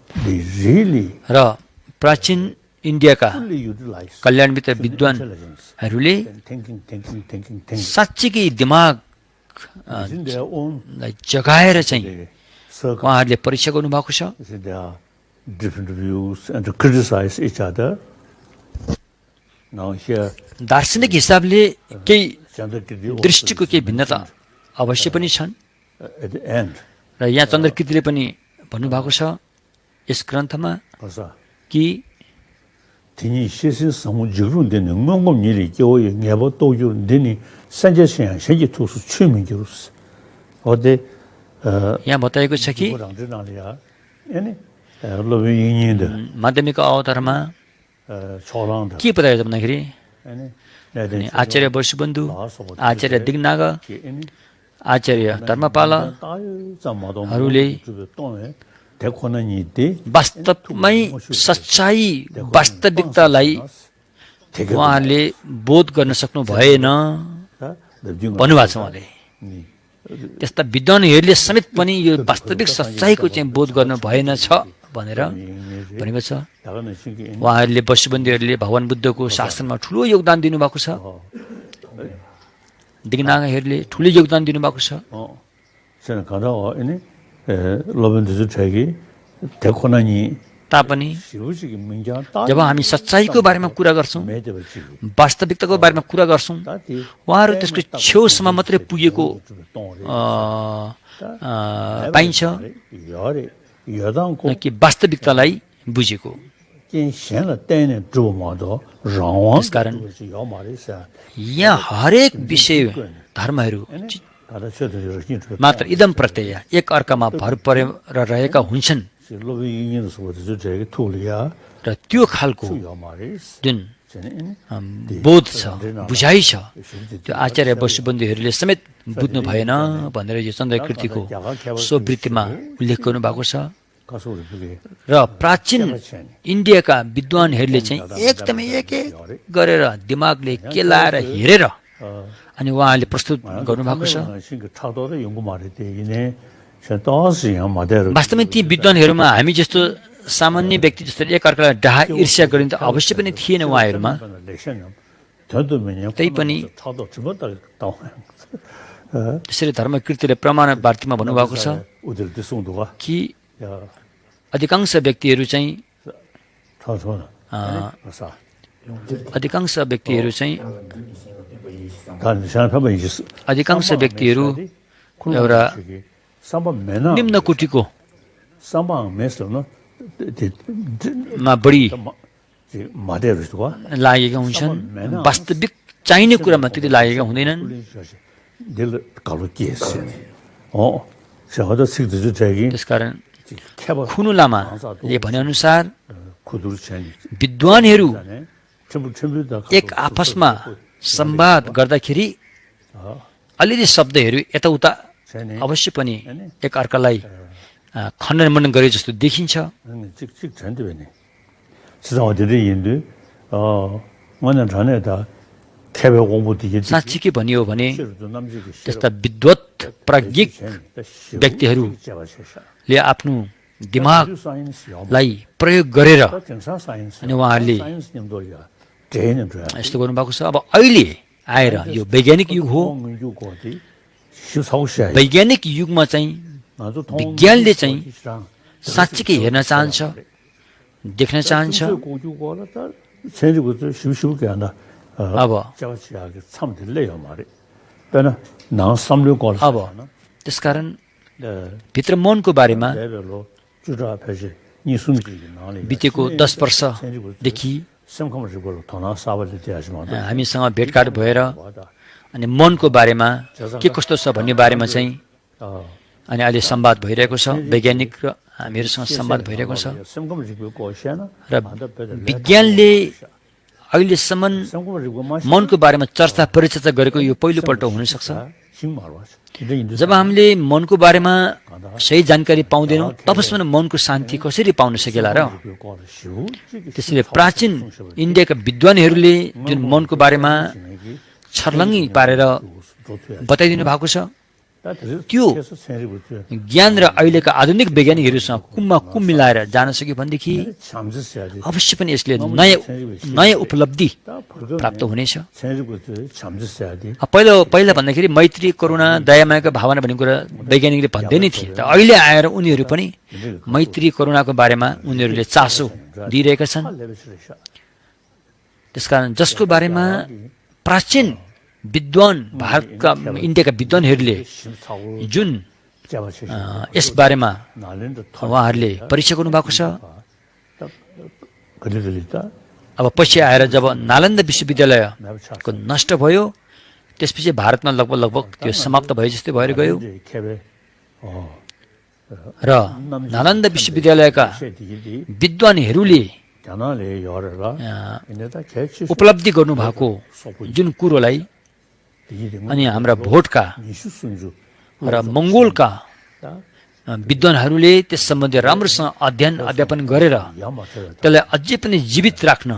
A: they really
B: र प्राचीन इन्डियाका
A: fully utilize
B: कल्याण मित्र
A: intelligence,
B: विद्वानहरूले
A: thinking.
B: साँच्चीकै दिमागलाई
A: Within their own
B: जगाएर चाहिँ
A: circle,
B: उहाँहरूले परीक्षा गर्नुभएको छ
A: there are different views and to criticize each other. Now here,
B: दार्शनिक हिसाबले केही
A: Chandrakirti also
B: दृष्टिको केही भिन्नता अवश्य पनि छन्
A: at the end,
B: र यहाँ चन्द्रकृतिले पनि भन्नुभएको छ यस ग्रन्थमा
A: Pasa,
B: कि
A: Tini Shesin Samu Jirun Deni, Mongom Nili, Joy, Never Dojo, Deni, Sanjasian, Shajitus, Chimingirus, or the
B: यहाँ बताएको छ कि
A: any loving in the
B: माध्यमिक अवतारमा
A: Cholanda,
B: के बताएको छ भन्दाखेरि
A: any
B: अनि आचार्य वसुबन्धु आचार्य दिग्नाग आचार्य धर्मपालहरूले वास्तवमै सच्चाई वास्तविकतालाई उहाँहरूले बोध गर्न सक्नु भएन भन्नुभएको छ उहाँले त्यस्ता विद्वानहरूले समेत पनि यो वास्तविक सच्चाईको चाहिँ बोध गर्नु भएन छ भनेर भनेको छ उहाँहरूले वसुबन्धीहरूले भगवान बुद्धको शासनमा ठुलो योगदान दिनुभएको छ दिग्नागहरूले ठुलो योगदान दिनुभएको छ तापनि जब हामी सच्चाईको बारेमा कुरा गर्छौँ वास्तविकताको बारेमा कुरा गर्छौँ उहाँहरू त्यसको छेउसम्म मात्रै पुगेको पाइन्छ कि वास्तविकतालाई बुझेको त्यसकारण यहाँ हरेक विषय धर्महरू मात्र इदम प्रत्यय एक अर्कामा भर परेर रहेका हुन्छन् र त्यो खालको जुन बोध छ बुझाइ छ त्यो आचार्य वसुबन्धीहरूले समेत बुझ्नु भएन भनेर यो चन्द्रकृतिको स्ववृत्तिमा उल्लेख गर्नुभएको छ र प्राचीन इन्डियाका विद्वानहरूले चाहिँ एकदमै एक एक गरेर दिमागले केलाएर हेरेर अनि उहाँले प्रस्तुत गर्नुभएको छ वास्तवमै ती विद्वानहरूमा हामी जस्तो सामान्य व्यक्ति जस्तो एकअर्कालाई डाहा ईर्ष्या गरिन्छ अवश्य पनि थिएन उहाँहरूमा त्यही पनि त्यसरी धर्मकृतिले प्रमाण वार्तीमा भन्नुभएको छ कि अधिकांश व्यक्तिहरू चाहिँ एउटा निम्न कोटीको मा बढी लागेका हुन्छन् वास्तविक चाहिने कुरामा त्यति लागेका हुँदैनन् त्यसकारण खुनु लामाले भनेअनुसार विद्वानहरू एक आपसमा संवाद गर्दाखेरि अलिअलि शब्दहरू यताउता अवश्य पनि एक अर्कालाई खण्डन मनन गरे जस्तो देखिन्छ साँच्चीकै भनियो भने त्यस्ता विद्वत प्राज्ञिक व्यक्तिहरूले आफ्नो दिमागलाई प्रयोग गरेर अनि उहाँहरूले यस्तो गर्नुभएको छ। अब अहिले आएर यो वैज्ञानिक युग हो। वैज्ञानिक युगमा चाहिँ विज्ञानले चाहिँ साँच्चीकै हेर्न चाहन्छ, देख्न चाहन्छ। अब त्यसकारण भित्र मनको बारेमा बितेको 10 वर्षदेखि हामीसँग भेटघाट भएर अनि मनको बारेमा के कस्तो छ भन्ने बारेमा चाहिँ अनि अहिले संवाद भइरहेको छ। वैज्ञानिक र हामीहरूसँग संवाद भइरहेको छ र विज्ञानले अहिलेसम्म मनको बारेमा चर्चा परिचर्चा गरेको यो पहिलोपल्ट हुनसक्छ। जब हामीले मनको बारेमा सही जानकारी पाउँदैनौँ तबसम्म मनको शान्ति कसरी पाउन सकेला र? त्यसैले प्राचीन इन्डियाका विद्वानहरूले जुन मनको बारेमा छर्लङ्गी पारेर बताइदिनु भएको छ त्यो ज्ञान र अहिलेका आधुनिक वैज्ञानिकहरूसँग कुममा कुम मिलाएर जान सक्यो भनेदेखि अवश्य पनि यसले नयाँ उपलब्धि प्राप्त हुनेछ। पहिला भन्दाखेरि मैत्री करुणा दयामायाको भावना भन्ने कुरा वैज्ञानिकले भन्दै नै थिए। र अहिले आएर उनीहरू पनि मैत्री करुणाको बारेमा उनीहरूले चासो दिइरहेका छन्। त्यसकारण जसको बारेमा प्राचीन विद्वान भारतका इन्डियाका विद्वानहरूले जुन यस बारेमा उहाँहरूले परीक्षा गर्नुभएको छ। अब पछि आएर जब नालन्दा विश्वविद्यालयको नष्ट भयो त्यसपछि भारतमा लगभग त्यो समाप्त भए जस्तै भएर गयो र नालन्दा विश्वविद्यालयका विद्वानहरूले उपलब्धि गर्नुभएको जुन कुरोलाई अनि हाम्रा भोटका र मङ्गोलका विद्वानहरूले त्यस सम्बन्धी राम्रोसँग अध्ययन अध्यापन गरेर त्यसलाई अझै पनि जीवित राख्न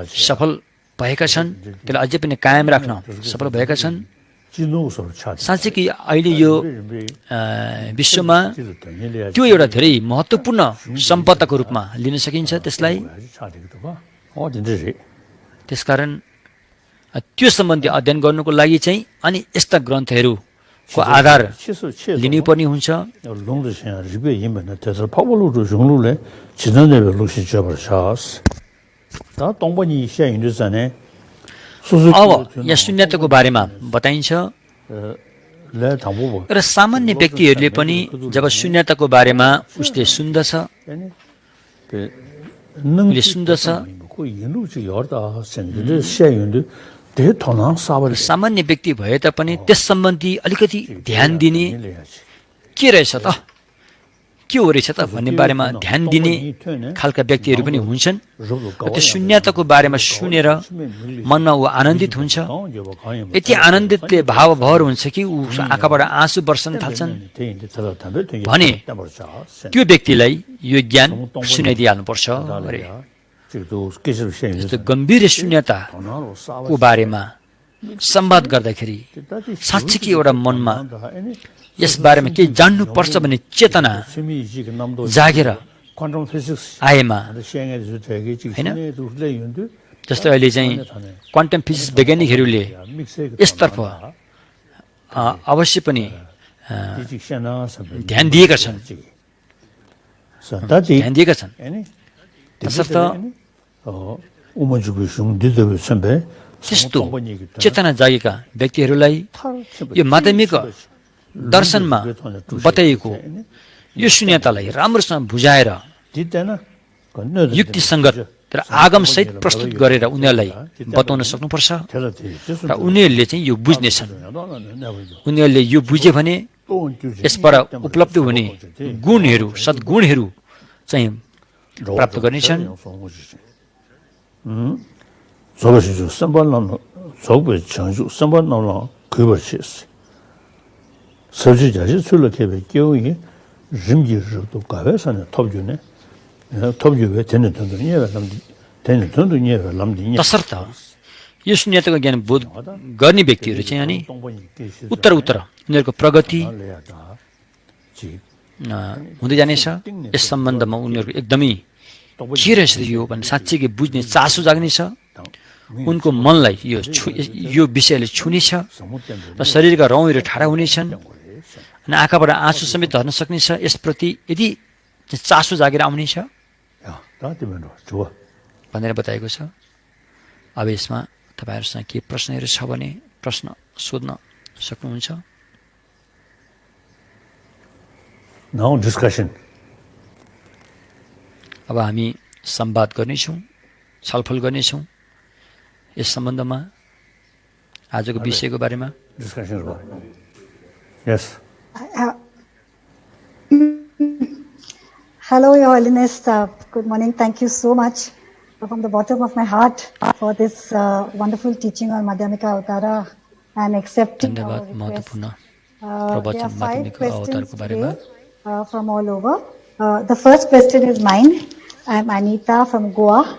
B: सफल भएका छन्, त्यसलाई अझै पनि कायम राख्न सफल भएका छन्। साँच्चै कि अहिले यो विश्वमा त्यो एउटा धेरै महत्त्वपूर्ण सम्पदाको रूपमा लिन सकिन्छ त्यसलाई। त्यसकारण त्यो सम्बन्धी अध्ययन गर्नुको लागि चाहिँ अनि यस्ता ग्रन्थहरूको आधार लिनुपर्ने हुन्छ। अब यहाँ शून्यताको बारेमा बताइन्छ र सामान्य व्यक्तिहरूले पनि जब शून्यताको बारेमा उसले सुन्दछ सामान्य व्यक्ति भए तापनि त्यस सम्बन्धी अलिकति ध्यान दिने के रहेछ त, के हो रहेछ त भन्ने बारेमा ध्यान दिने खालका व्यक्तिहरू पनि हुन्छन्। त्यो शून्यताको बारेमा सुनेर मनमा ऊ आनन्दित हुन्छ। यति आनन्दितले भावभर हुन्छ कि ऊ आँखाबाट आँसु बर्सन थाल्छन् भने त्यो व्यक्तिलाई यो ज्ञान सुनाइदिइहाल्नुपर्छ अरे। यस्तो गम्भीर शून्यताको बारेमा संवाद गर्दाखेरि साँच्चै एउटा मनमा यस बारेमा केही जान्नुपर्छ भन्ने चेतना जागेर आएमा हैन। जस्तै अहिले चाहिँ क्वान्टम फिजिक्स वैज्ञानिकहरूले यसतर्फ अवश्य पनि ध्यान दिएका छन्। तसर्थ त्यस्तो चेतना जागेका व्यक्तिहरूलाई यो माध्यमिक दर्शनमा बताइएको यो शून्यतालाई राम्रोसँग बुझाएर युक्तिसङ्गत र आगमसहित प्रस्तुत गरेर उनीहरूलाई बताउन सक्नुपर्छ र उनीहरूले चाहिँ यो बुझ्नेछन्। उनीहरूले यो बुझे भने यसबाट उपलब्ध हुने गुणहरू सद्गुणहरू चाहिँ प्राप्त गर्नेछन्। तसर्थ यो शून्यताको ज्ञान बोध गर्ने व्यक्तिहरू चाहिँ अनि उत्तर उनीहरूको प्रगति हुँदै जानेछ। यस सम्बन्धमा उनीहरूको एकदमै के रहेछ यो भन्ने साँच्चै बुझ्ने चासो जाग्नेछ। उनको मनलाई यो विषयले छुनेछ र शरीरका रौँहरू ठाडा हुनेछन् अनि आँखाबाट आँसु समेत झर्न सक्नेछ। यसप्रति यदि चासो जागेर आउनेछ भनेर बताएको छ। अब यसमा तपाईँहरूसँग के प्रश्नहरू छ भने प्रश्न सोध्न सक्नुहुन्छ।
A: Now discussion.
B: अब हामी संवाद गर्नेछौँ, छलफल गर्नेछौँ यस सम्बन्धमा आजको विषयको बारेमा।
A: Discussion. Yes.
C: Hello, Your Holiness. Good morning. Thank you so much from the bottom of my heart for this wonderful teaching on Madhyamika Avtara and accepting our request. There are 5 questions today from all over. The first question is mine. I am Anita from Goa.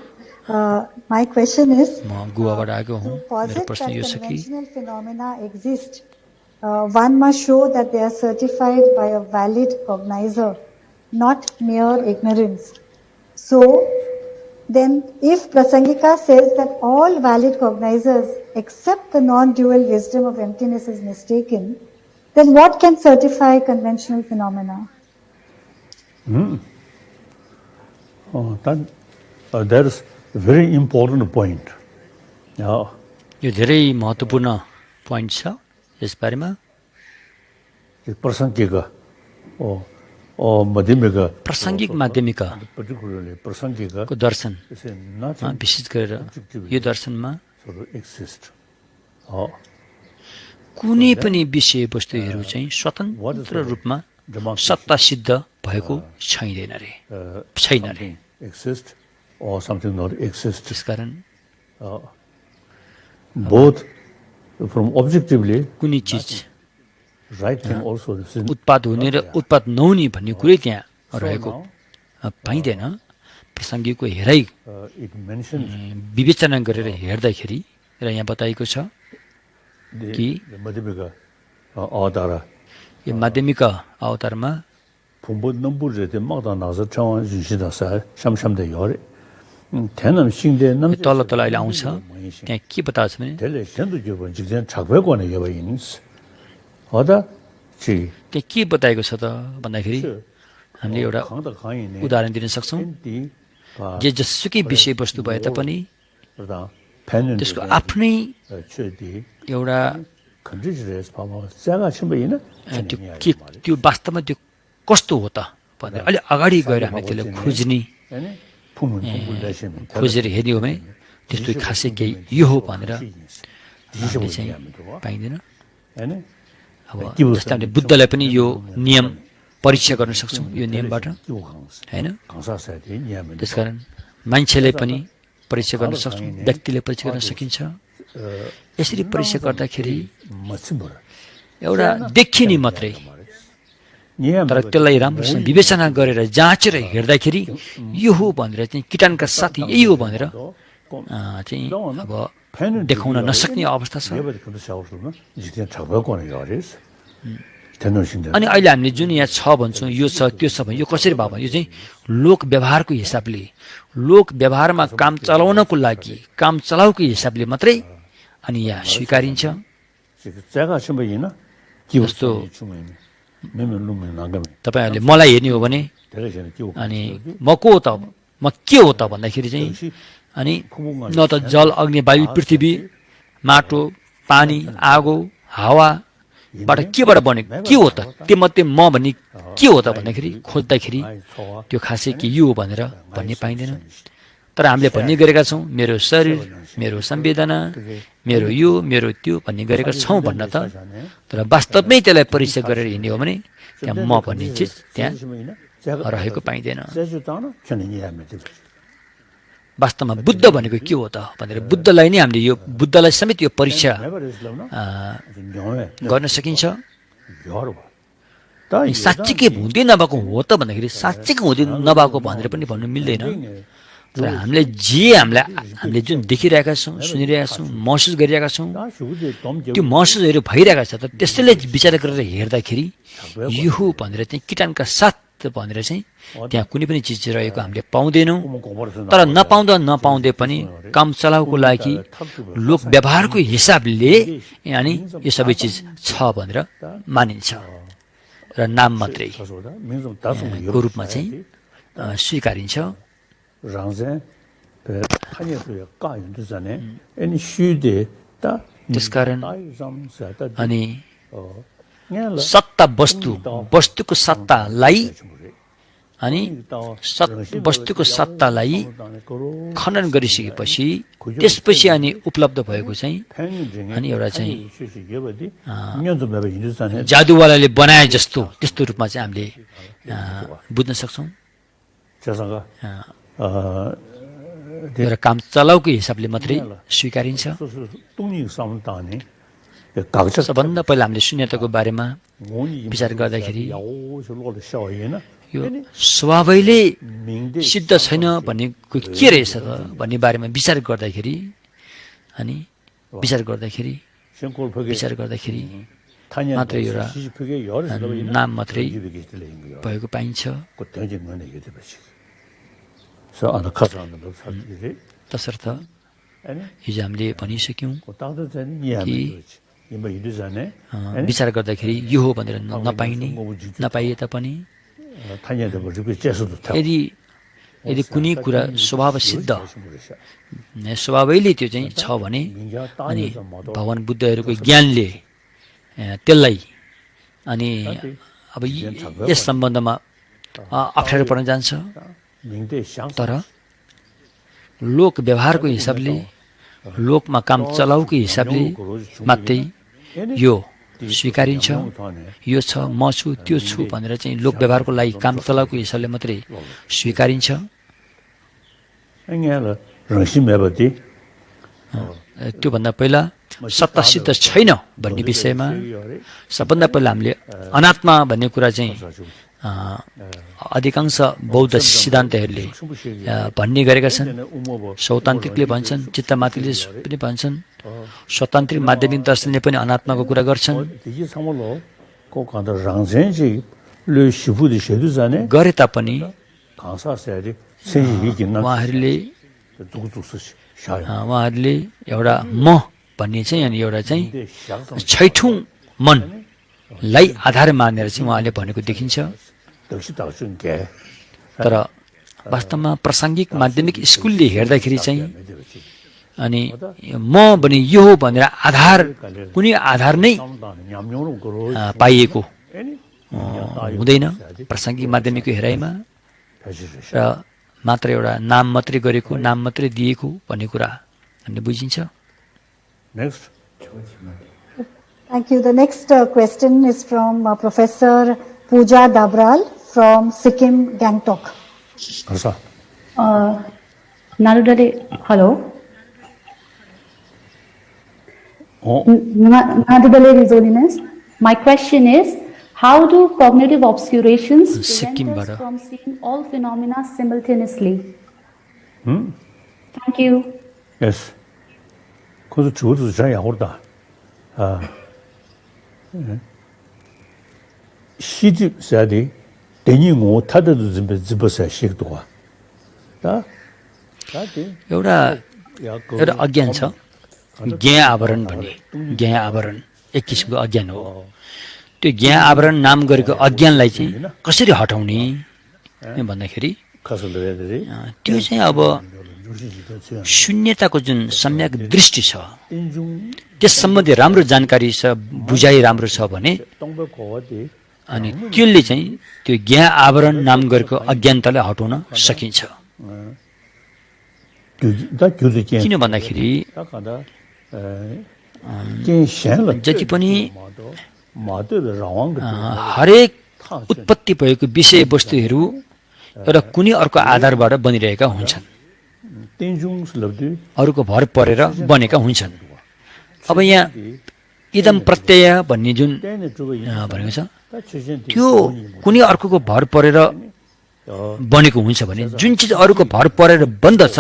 C: My question is, to posit that conventional phenomena exist, one must show that they are certified by a valid cognizer, not mere ignorance. So, then if Prasangika says that all valid cognizers except the non-dual wisdom of emptiness is mistaken, then what can certify conventional phenomena?
A: That is a very important point.
B: यो धेरै महत्त्वपूर्ण point छ यस बारेमा।
A: प्रासङ्गिक
B: माध्यमिकको दर्शन विशेष गरेर यो दर्शनमा कुनै पनि विषयवस्तुहरू चाहिँ स्वतन्त्र रूपमा सत्ता सिद्ध भएको छैन रे। त्यसकारण
A: both from objectively
B: कुनै चिज उत्पाद हुने र उत्पाद नहुने भन्ने कुरै त्यहाँ रहेको पाइँदैन। प्रसङ्गिकको हेराइ विवेचना गरेर हेर्दाखेरि र यहाँ बताइएको छ कि यो माध्यमिक अवतारमा तल तल अहिले आउँछ। त्यहाँ के बताएको छ भने त्यहाँ के बताएको छ त भन्दाखेरि हामीले एउटा उदाहरण दिन सक्छौँ। जे जसुकै विषयवस्तु भए तापनि त्यसको आफ्नै एउटा त्यो वास्तवमा त्यो कस्तो हो त भनेर अलि अगाडि गएर हामी त्यसलाई खोजेर हेर्ने हो भने त्यस्तो खासै केही यो हो भनेर हामीले चाहिँ पाइँदैन। अब जस्तै हामीले बुद्धलाई पनि यो नियम परीक्षा गर्न सक्छौँ यो नियमबाट, होइन? त्यसकारण मान्छेलाई पनि परीक्षा गर्न सक्छौँ, व्यक्तिले परीक्षा गर्न सकिन्छ। यसरी परीक्षा गर्दाखेरि एउटा देखिने मात्रै, तर त्यसलाई राम्रोसँग विवेचना गरेर जाँचेर हेर्दाखेरि यो हो भनेर चाहिँ किटाणका साथी यही हो भनेर चाहिँ अब देखाउन नसक्ने अवस्था छ। अनि अहिले हामीले जुन यहाँ छ भन्छौँ, यो छ त्यो छ भने यो कसरी भयो भने यो चाहिँ लोक व्यवहारको हिसाबले, लोक व्यवहारमा काम चलाउनको लागि काम चलाउको हिसाबले मात्रै अनि यहाँ स्वीकारिन्छ। जस्तो तपाईँहरूले मलाई हेर्ने हो भने अनि म को हो त, म के हो त भन्दाखेरि चाहिँ अनि न त जल अग्नि वायु पृथ्वी माटो पानी आगो हावाबाट केबाट बनेको के हो त, त्योमध्ये म भन्ने के हो त भन्दाखेरि खोज्दाखेरि त्यो खासै के यो हो भनेर भन्ने पाइँदैन। तर हामीले भन्ने गरेका छौँ मेरो शरीर, मेरो संवेदना, मेरो यो मेरो त्यो भन्ने गरेका छौँ भन्न त, तर वास्तवमै त्यसलाई परीक्षा गरेर हिँड्ने हो भने त्यहाँ म भन्ने चिज त्यहाँ रहेको पाइँदैन। वास्तवमा बुद्ध भनेको के हो त भनेर बुद्धलाई नै हामीले यो बुद्धलाई समेत यो परीक्षा गर्न सकिन्छ। साँच्चीकै हुँदै नभएको हो त भन्दाखेरि साँच्चीकै हुँदै नभएको भनेर पनि भन्नु मिल्दैन। तर हामीले जुन देखिरहेका छौँ सुनिरहेका छौँ महसुस गरिरहेका छौँ त्यो महसुसहरू भइरहेका छ तर त्यसैले विचार गरेर हेर्दाखेरि यो हो भनेर चाहिँ किटाणका साथ भनेर चाहिँ त्यहाँ कुनै पनि चिज रहेको हामीले पाउँदैनौँ तर नपाउँदै पनि काम चलाउको लागि लोक व्यवहारको हिसाबले अनि यो सबै चिज छ भनेर मानिन्छ र नाम मात्रै को रूपमा चाहिँ स्वीकारिन्छ त्यसकारण अनि सत्ता वस्तुको सत्तालाई अनि वस्तुको सत्तालाई खनन गरिसकेपछि त्यसपछि अनि उपलब्ध भएको चाहिँ अनि एउटा चाहिँ जादुवालाले बनाए जस्तो त्यस्तो रूपमा चाहिँ हामीले बुझ्न सक्छौँ एउटा काम चलाउको हिसाबले मात्रै स्वीकारिन्छ सबभन्दा पहिला हामीले शून्यताको बारेमा विचार गर्दाखेरि यो स्वभावैले सिद्ध छैन भन्ने के रहेछ त भन्ने बारेमा विचार गर्दाखेरि मात्रै एउटा नाम मात्रै भएको पाइन्छ तसर्थ हिजो हामीले भनिसक्यौँ कि विचार गर्दाखेरि यो हो भनेर नपाइए तापनि यदि कुनै कुरा स्वभाव सिद्ध स्वभावैले त्यो चाहिँ छ भने अनि भगवान बुद्धहरूको ज्ञानले त्यसलाई अनि अब यस सम्बन्धमा अप्ठ्यारो पर्न जान्छ तर लोक व्यवहारको हिसाबले लोकमा काम चलाउको हिसाबले मात्रै यो स्वीकारिन्छ यो छ म छु त्यो छु भनेर चाहिँ लोक व्यवहारको लागि काम चलाउको हिसाबले मात्रै स्वीकारिन्छ त्योभन्दा पहिला सत्ता सिद्ध छैन भन्ने विषयमा सबभन्दा पहिला हामीले अनात्मा भन्ने कुरा चाहिँ अधिकांश बौद्ध सिद्धान्तहरूले भन्ने गरेका छन् सौतान्त्रिकले भन्छन् चित्तमाथिले पनि भन्छन् स्वतान्त्रिक माध्यमिक दर्शनले पनि अनात्माको कुरा गर्छन् गरे तापनि उहाँहरूले एउटा म भन्ने चाहिँ अनि एउटा चाहिँ छैठौँ मनलाई आधार मानेर चाहिँ उहाँले भनेको देखिन्छ तर वास्तवमा प्रासङ्गिक माध्यमिक स्कुलले हेर्दाखेरि चाहिँ अनि म भने यो हो भनेर आधार कुनै आधार नै पाइएको हुँदैन प्रासङ्गिक माध्यमिकको हेराइमा र मात्र एउटा नाम मात्रै गरेको नाम मात्रै दिएको भन्ने कुरा हामीले बुझिन्छ
C: Thank you. The next question is from Professor Pooja Dabral from Sikkim, Gangtok.
D: Narudale, hello. Narudale, His Holiness. My question is, how do cognitive obscurations prevent us from seeing all phenomena simultaneously? Thank you.
A: Yes. 그것도 주어도 잘 야구다. 시집 사디 대니 뭐 타다도 좀 집어서 식도가.
B: एउटा अज्ञान छ ज्ञा आवरण भन्ने ज्ञा आवरण एक किसिमको अज्ञान हो त्यो ज्ञा आवरण नाम गरेको अज्ञानलाई चाहिँ कसरी हटाउने भन्दाखेरि त्यो चाहिँ अब शून्यताको जुन सम्यक दृष्टि छ त्यस सम्बन्धी राम्रो जानकारी छ बुझाइ राम्रो छ भने अनि त्यसले चाहिँ त्यो ज्ञा आवरण नाम गरेको अज्ञानतालाई हटाउन सकिन्छ किन भन्दाखेरि जति पनि हरेक उत्पत्ति भएको विषयवस्तुहरू एउटा कुनै अर्को आधारबाट बनिरहेका हुन्छन् अरूको भर परेर बनेका हुन्छन् अब यहाँ इदम प्रत्यय भन्ने जुन भनेको छ त्यो कुनै अर्कोको भर परेर बनेको हुन्छ भने जुन चिज अरूको भर परेर बन्दछ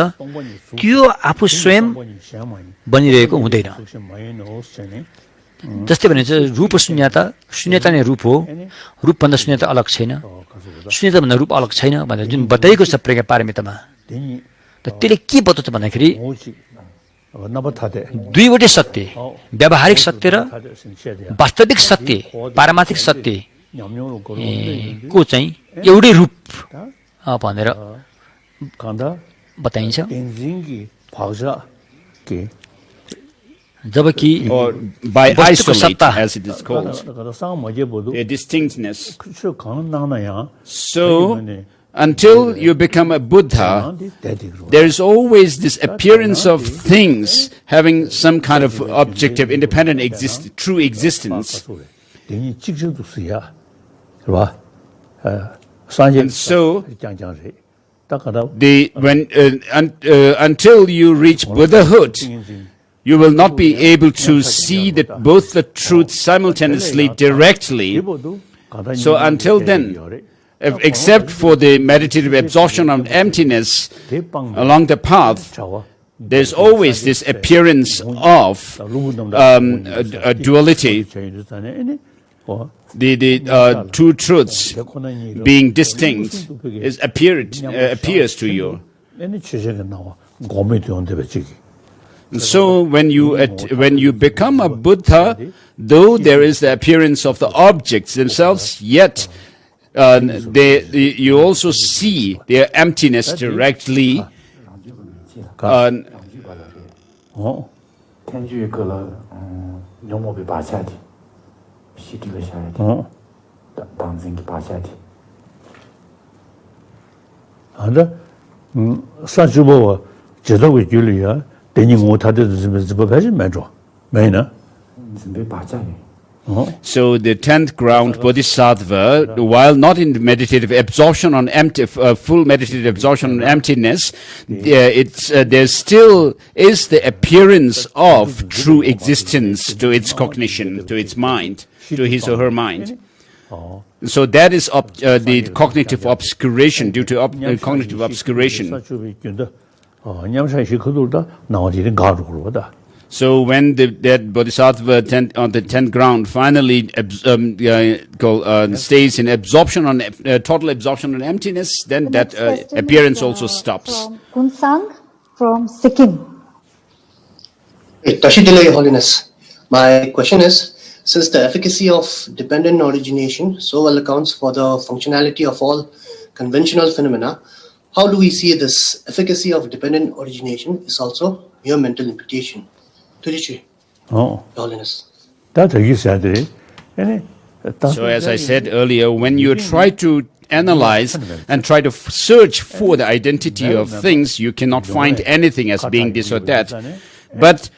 B: त्यो आफू स्वयं बनिरहेको हुँदैन। जस्तै भने चाहिँ रूप शून्यता, शून्यता नै रूप हो, रूपभन्दा शून्यता अलग छैन, शून्यताभन्दा रूप अलग छैन भनेर जुन बताइएको छ प्रज्ञा पारमितामा, त त्यसले के बताउँछ भन्दाखेरि दुईवटै सत्य, व्यावहारिक सत्य र वास्तविक सत्य, पारमार्थिक सत्य को चाहिँ एउटै रूप भनेर बताइन्छ। जबकि
E: or by isolate, as it is called, a distinctness. So, until you become a Buddha, there is always this appearance of things having some kind of objective, independent, true existence. And so, until you reach Buddhahood, you will not be able to see that both the truth simultaneously, directly. So until then, except for the meditative absorption of emptiness along the path, there's always this appearance of a duality, the two truths being distinct appears to you. And so when you become a Buddha, though there is the appearance of the objects themselves, yet you also see their emptiness directly. So the 10th ground bodhisattva, while not in meditative absorption on full meditative absorption on emptiness, there still is the appearance of true existence to its cognition, to its mind, to his or her mind. So that is the cognitive obscuration, due to cognitive obscuration. So when that bodhisattva on the 10th ground finally stays in absorption on total absorption on emptiness, then that appearance also stops.
C: From Kunsang from Sikkim.
F: Tashi Television, Your Holiness. My question is, since the efficacy of dependent origination so well accounts for the functionality of all conventional phenomena, how do we see this efficacy of dependent origination is also mere mental imputation? Your Holiness.
E: So as I said earlier, when you try to analyze and try to search for the identity of things, you cannot find anything as being this or that. But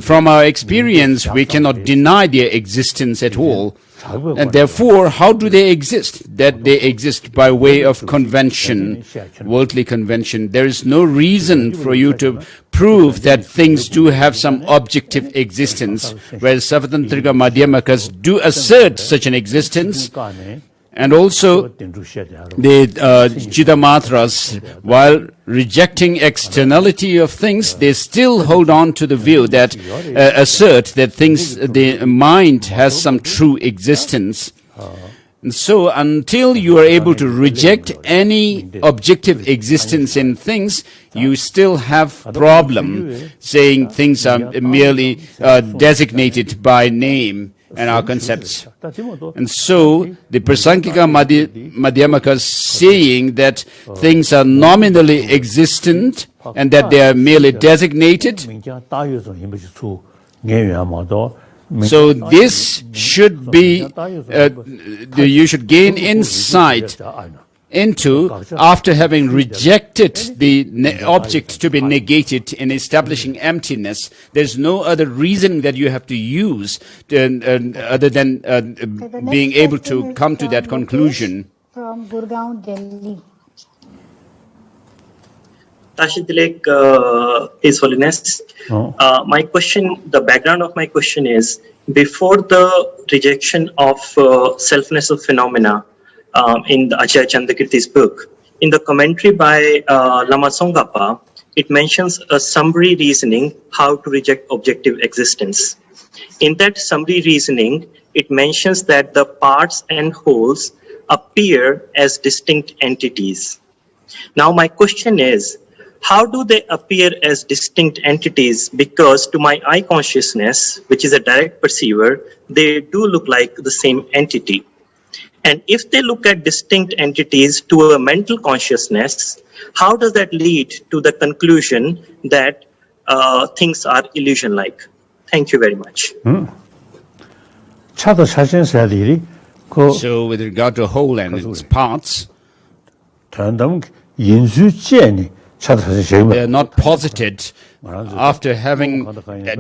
E: from our experience, we cannot deny their existence at all. And therefore, how do they exist? That they exist by way of convention, worldly convention. There is no reason for you to prove that things do have some objective existence, whereas Savatantrika Madhyamakas do assert such an existence. And also, the Chidamatras, while rejecting externality of things, they still hold on to the view that assert that the mind has some true existence. And so, until you are able to reject any objective existence in things, you still have problem saying things are merely designated by name and our concepts. And so, the Prasankika Madhyamakas saying that things are nominally existent and that they are merely designated. So this should be, you should gain insight into after having rejected the object to be negated in establishing emptiness. There's no other reason that you have to use other than being able to come to that conclusion.
C: From Gurgaon, Delhi.
G: Tashi Tilak, His Holiness. My question, the background of my question is, before the rejection of selfness of phenomena in the Acharya Chandrakirti's book, in the commentary by Lama Tsongkhapa, it mentions a summary reasoning how to reject objective existence. In that summary reasoning, it mentions that the parts and wholes appear as distinct entities. Now, my question is, how do they appear as distinct entities? Because to my eye consciousness, which is a direct perceiver, they do look like the same entity. And if they look at distinct entities to a mental consciousness, how does that lead to the conclusion that things are illusion-like? Thank you very much.
E: So with regard to whole and its parts, they are not posited after having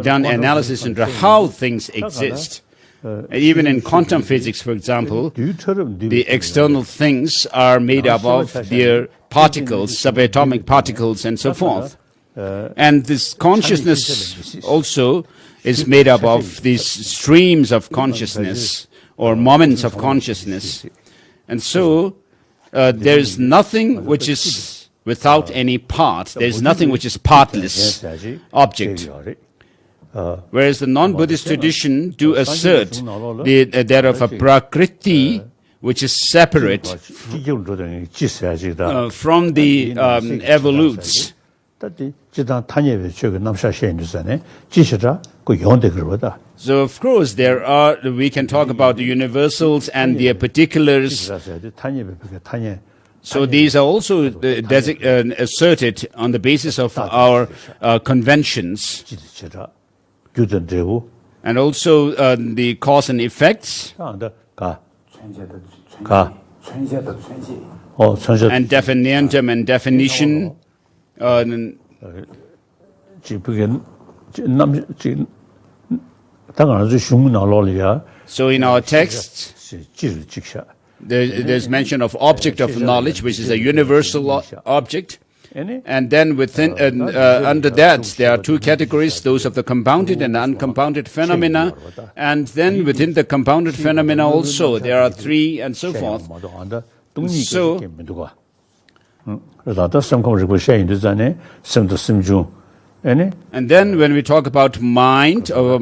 E: done analysis into how things exist. Even in quantum physics, for example, the external things are made up of their particles, subatomic particles, and so forth. And this consciousness also is made up of these streams of consciousness or moments of consciousness. And so there is nothing which is without any part. There is nothing which is partless object. Whereas the non-Buddhist tradition do assert that of a prakriti, which is separate from the evolutes. So of course we can talk about the universals and their particulars. So these are also asserted on the basis of our conventions. And also the cause and effects. And definitum and definition. So in our texts, there's mention of object of knowledge, which is a universal object. And then within under that, there are two categories, those of the compounded and uncompounded phenomena. And then within the compounded phenomena also, there are three and so forth. So, and then when we talk about mind or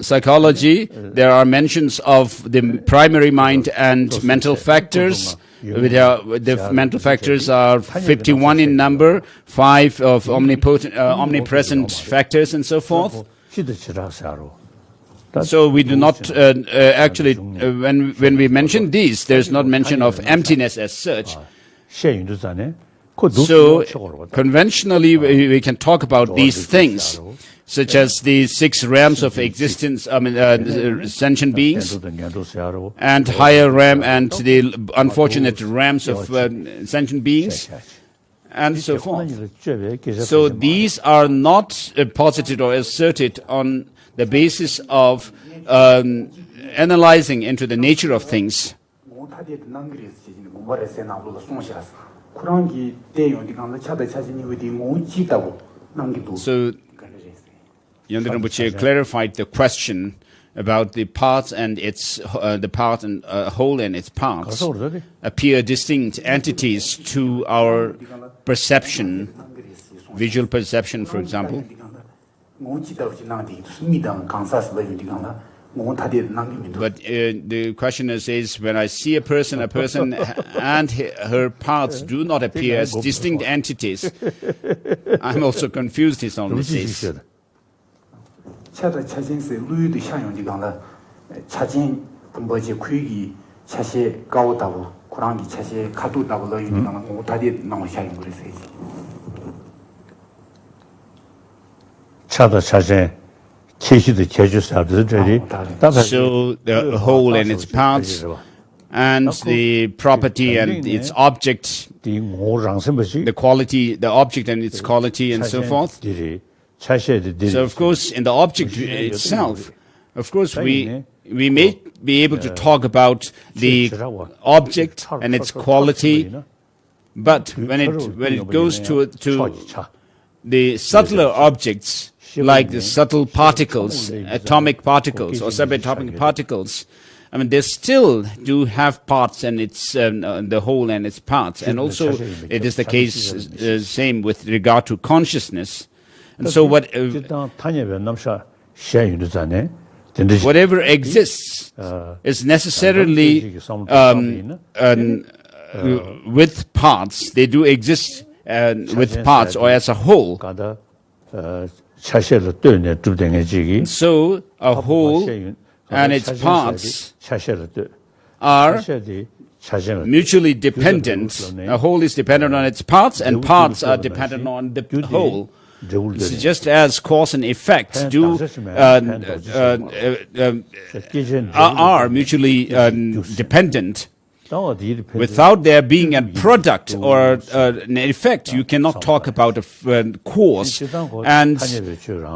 E: psychology, there are mentions of the primary mind and mental factors. The mental factors are 51 in number, 5 of omnipresent factors and so forth. So we do not actually, when we mention these, there is not mention of emptiness as such. So conventionally we can talk about these things, such as the 6 realms of existence, sentient beings, and higher realm and the unfortunate realms of sentient beings, and so forth. So these are not posited or asserted on the basis of analyzing into the nature of things. So Yonde Rinpoche clarified the question about the parts and its whole and its parts appear distinct entities to our perception, visual perception, for example. But the question is when I see a person and her parts do not appear as distinct entities, I'm also confused, he only says. So the whole and its parts and the property and its object, the quality, the object and its quality and so forth. So of course in the object itself, of course we may be able to talk about the object and its quality, but when it goes to the subtler objects, like the subtle particles, atomic particles or subatomic particles, I mean, they still do have parts and it's the whole and its parts. And also, it is the case same with regard to consciousness. And so whatever exists is necessarily with parts. They do exist with parts or as a whole. So a whole and its parts are mutually dependent. A whole is dependent on its parts, and parts are dependent on the whole. It's just as cause and effect are mutually dependent. Without there being a product or an effect, you cannot talk about a cause. And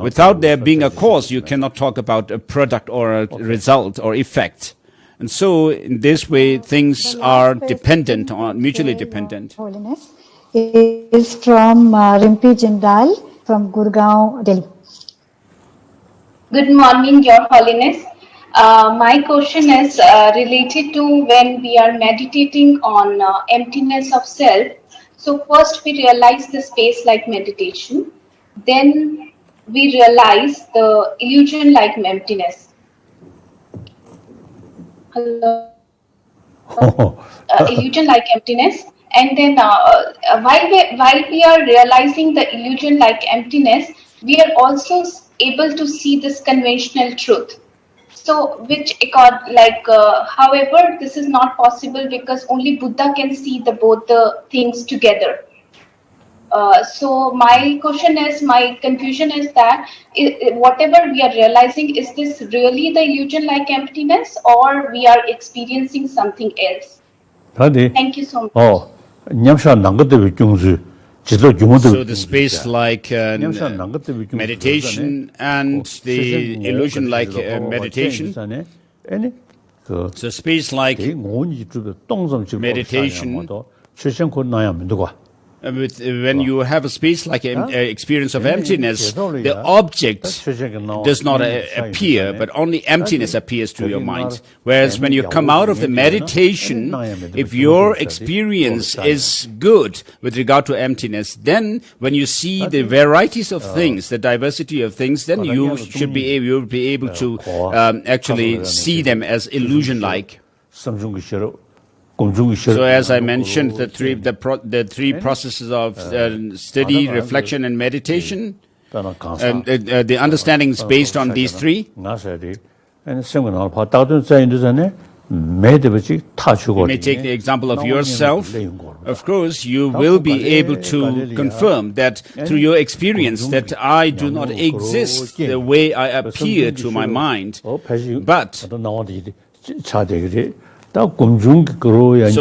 E: without there being a cause, you cannot talk about a product or a result or effect. And so, in this way, things are dependent, on mutually dependent.
C: Holiness is from Rimpi Jindal from Gurgaon, Delhi.
D: Good morning, Your Holiness. My question is related to when we are meditating on emptiness of self. So first we realize the space-like meditation. Then we realize the illusion-like emptiness. Hello? Illusion-like emptiness. And then while we are realizing the illusion-like emptiness, we are also able to see this conventional truth. So, however, this is not possible because only Buddha can see both the things together. So, my confusion is that whatever we are realizing, is this really the illusion-like emptiness, or we are experiencing something else? Thank you so much.
E: So the space-like meditation and the illusion-like meditation. So space-like meditation, when you have a space-like experience of emptiness, the object does not appear, but only emptiness appears to your mind. Whereas when you come out of the meditation, if your experience is good with regard to emptiness, then when you see the varieties of things, the diversity of things, then you should be able to actually see them as illusion-like. So as I mentioned, the three processes of study, reflection, and meditation, the understanding is based on these three. You may take the example of yourself. Of course, you will be able to confirm that through your experience that I do not exist the way I appear to my mind. But so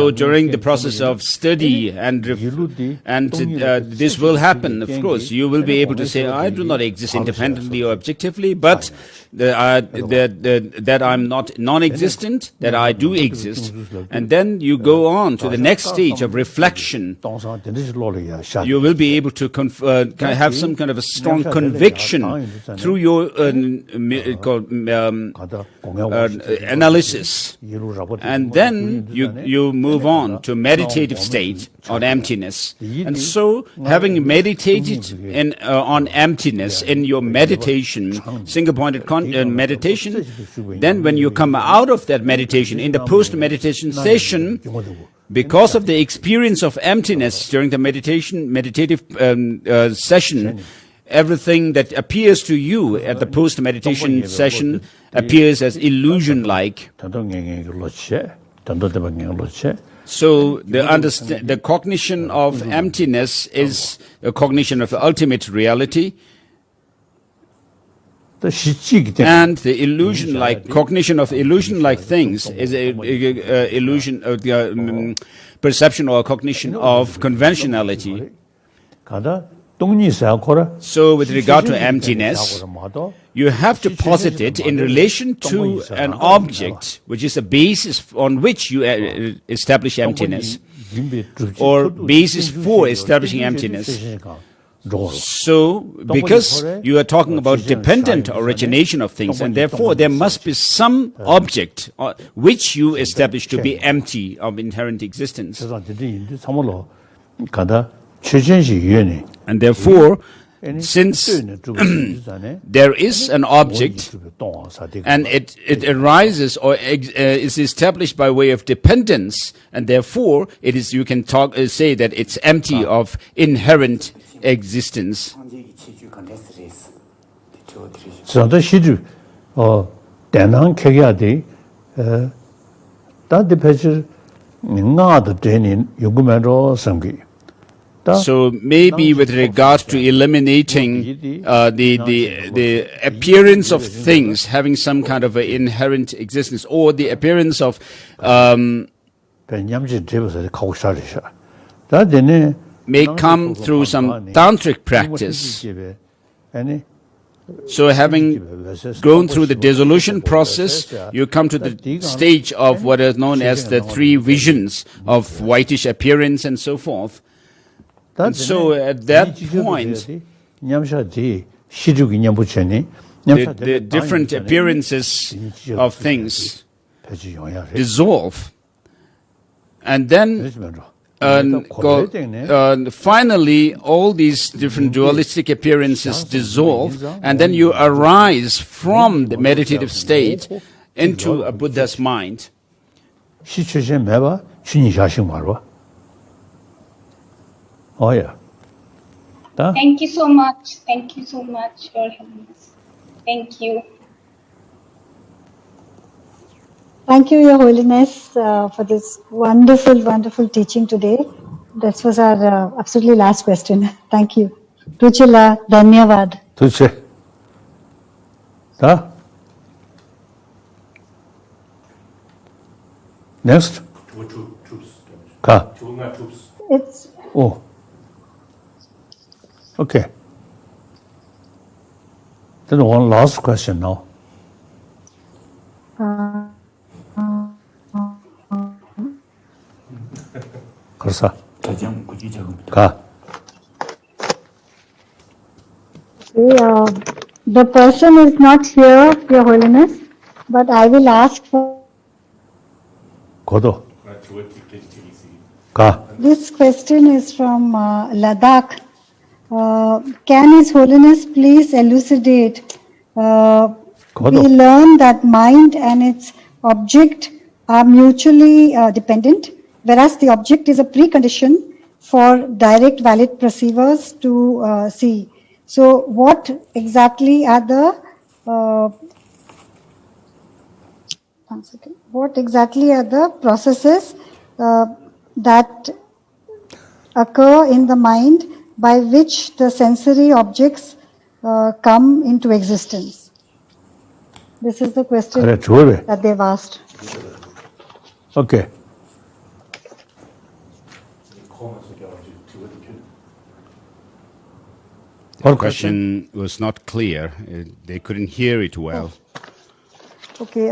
E: during the process of study and this will happen, of course, you will be able to say, I do not exist independently or objectively, but that I'm not non-existent, that I do exist. And then you go on to the next stage of reflection. You will be able to have some kind of a strong conviction through your analysis. And then you move on to meditative state on emptiness. And so, having meditated on emptiness in your meditation, single-pointed meditation, then when you come out of that meditation, in the post-meditation session, because of the experience of emptiness during the meditative session, everything that appears to you at the post-meditation session appears as illusion-like. So the cognition of emptiness is a cognition of ultimate reality, and the illusion-like cognition of illusion-like things is a illusion of the perception or cognition of conventionality. So with regard to emptiness, you have to posit it in relation to an object which is a basis on which you establish emptiness, or basis for establishing emptiness. So, because you are talking about dependent origination of things, and therefore there must be some object which you establish to be empty of inherent existence. And therefore, since there is an object and it arises or is established by way of dependence, and therefore it is, you can say that it's empty of inherent existence. So maybe with regard to eliminating the appearance of things having some kind of an inherent existence, or the appearance of may come through some tantric practice. So having gone through the dissolution process, you come to the stage of what is known as the three visions of whitish appearance and so forth. And so at that point, the different appearances of things dissolve. And then finally, all these different dualistic appearances dissolve, and then you arise from the meditative state into a Buddha's mind.
A: Oh, yeah.
D: Thank you so much. Thank you so much, Your Holiness. Thank you.
C: Thank you, Your Holiness, for this wonderful, wonderful teaching today. This was our absolutely last question. Thank you. Ruchila, Dhanyavad.
A: Tuche. Next. Ka.
C: It's.
A: Oh. Okay. Then one last question now. Karsa. Ka.
C: The person is not here, Your Holiness, but I will ask for.
A: Kodo. Ka.
C: This question is from Ladakh. Can His Holiness please elucidate? We learn that mind and its object are mutually dependent, whereas the object is a precondition for direct valid perceivers to see. So what exactly are the processes that occur in the mind by which the sensory objects come into existence? This is the question that they've asked.
A: Okay.
E: The question was not clear. They couldn't hear it well.
C: Okay.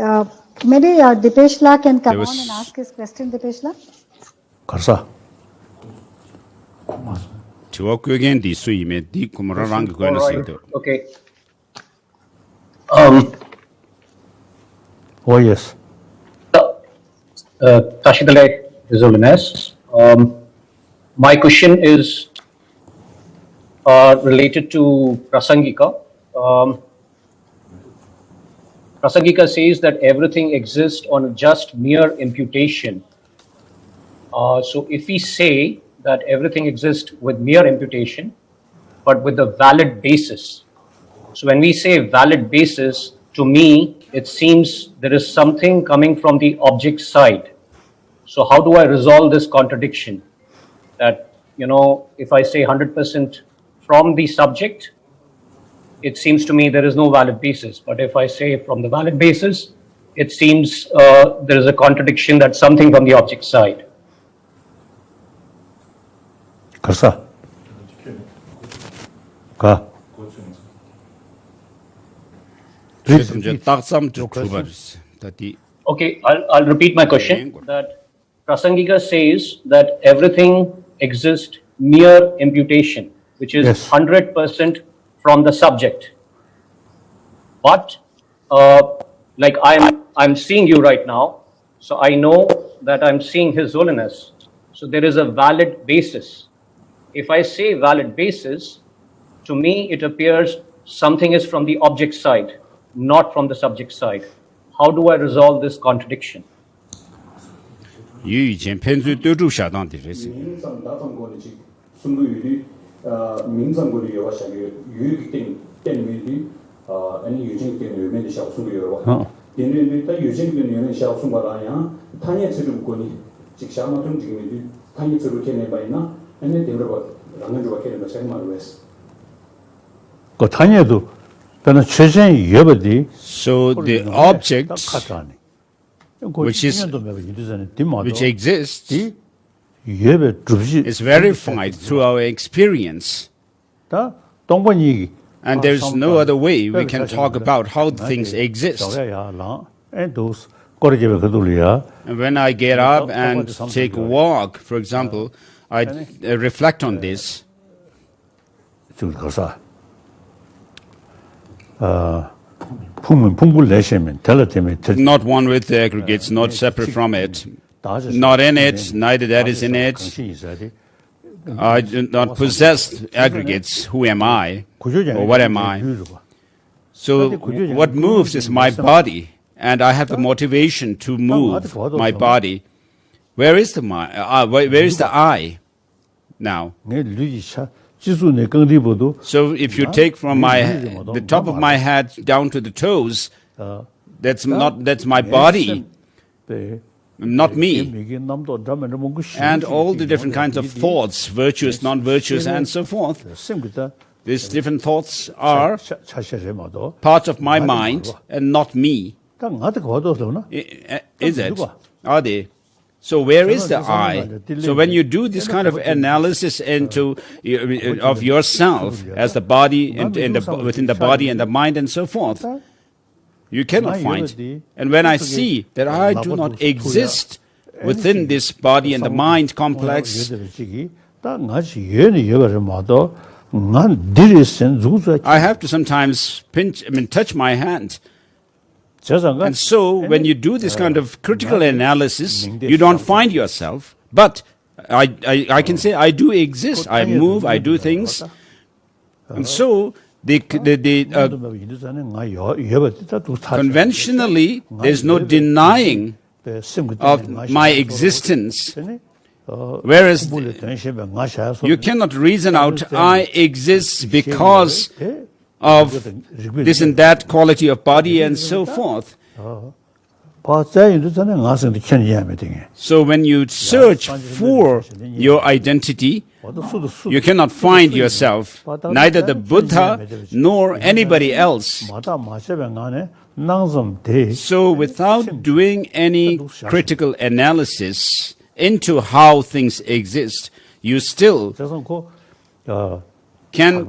C: Maybe Dipeshla can come on and ask his question, Dipeshla.
A: Karsa.
G: Okay.
A: Oh, yes.
G: Tashi Television, His Holiness. My question is related to Prasangika. Prasangika says that everything exists on just mere imputation. So if we say that everything exists with mere imputation, but with a valid basis. So when we say valid basis, to me, it seems there is something coming from the object side. So how do I resolve this contradiction? That, if I say 100% from the subject, it seems to me there is no valid basis. But if I say from the valid basis, it seems there is a contradiction that's something from the object side.
A: Karsa. Ka.
G: Okay, I'll repeat my question. That Prasangika says that everything exists mere imputation.
H: which is
A: Yes.
H: 100% from the subject. But like I'm seeing you right now, so I know that I'm seeing His Holiness. So there is a valid basis. If I say valid basis, to me it appears something is from the object side, not from the subject side. How do I resolve this contradiction?
E: 以前偏最对住下当的这些。
I: 민상 다방 거리지 승부율이 민상 거리 여와 샤게 유익된 때문에 아니 유진 때문에 유명한 샤승부율과 얘네들 다 유진 때문에 유명한 샤승바라야 탄예 지르고 거니 직사마 좀 지금이 탄예 지르고 걔네 바이나 아니 데브르바 랑은 주가 걔네 바 책마로 했어
A: 그 단위도 저는 최신 예버디
E: So the object which exists is verified through our experience. And there's no other way we can talk about how things exist. And when I get up and take a walk, for example, I reflect on this. Not one with the aggregates, not separate from it, not in it, neither that is in it. I do not possess aggregates. Who am I? Or what am I? So what moves is my body, and I have the motivation to move my body. Where is the where is the I now? So if you take from the top of my head down to the toes, that's my body, not me. And all the different kinds of thoughts, virtuous, non-virtuous, and so forth. These different thoughts are parts of my mind and not me. Is it? Are they? So where is the I? So when you do this kind of analysis of yourself as the body within the body and the mind and so forth, you cannot find. And when I see that I do not exist within this body and the mind complex, I have to sometimes touch my hand. And so, when you do this kind of critical analysis, you don't find yourself. But I can say I do exist. I move. I do things. And so, conventionally, there's no denying of my existence. Whereas you cannot reason out I exist because of this and that quality of body and so forth. So when you search for your identity, you cannot find yourself, neither the Buddha nor anybody else. So without doing any critical analysis into how things exist, you still can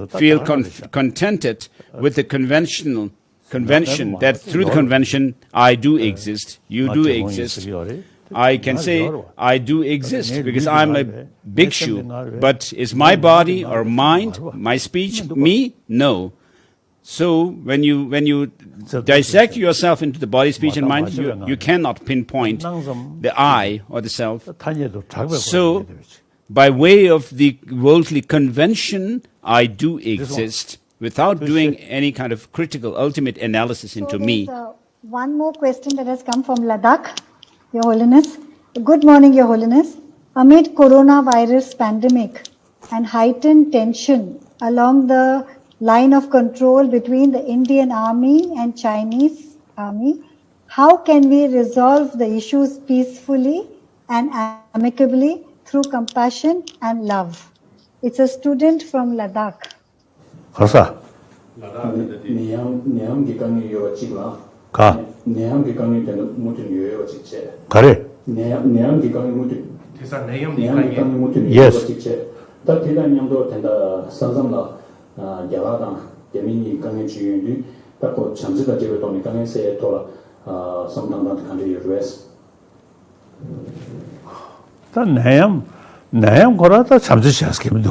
E: feel contented with the convention that through the convention I do exist, you do exist. I can say I do exist because I'm a bhikshu, but is my body or mind, my speech, me? No. So when you dissect yourself into the body, speech, and mind, you cannot pinpoint the I or the self. So by way of the worldly convention, I do exist without doing any kind of critical, ultimate analysis into me.
C: One more question that has come from Ladakh, Your Holiness. Good morning, Your Holiness. Amid coronavirus pandemic and heightened tension along the line of control between the Indian Army and Chinese Army, how can we resolve the issues peacefully and amicably through compassion and love? It's a student from Ladakh.
I: 니암 기강이 요가 찍라 니암 기강이 되는 모든 요가 찍체 니암 기강이 모든 대사 니암 기강이 모든 요가 찍체 다 대단량도 된다 상상나 야라당 대민이 강의 주인이 딱고 잠시가 제가 돈이 강의세 돌아 성당단 간의 요레스
A: 다 내염 거라다 잠시 시작하면 돼.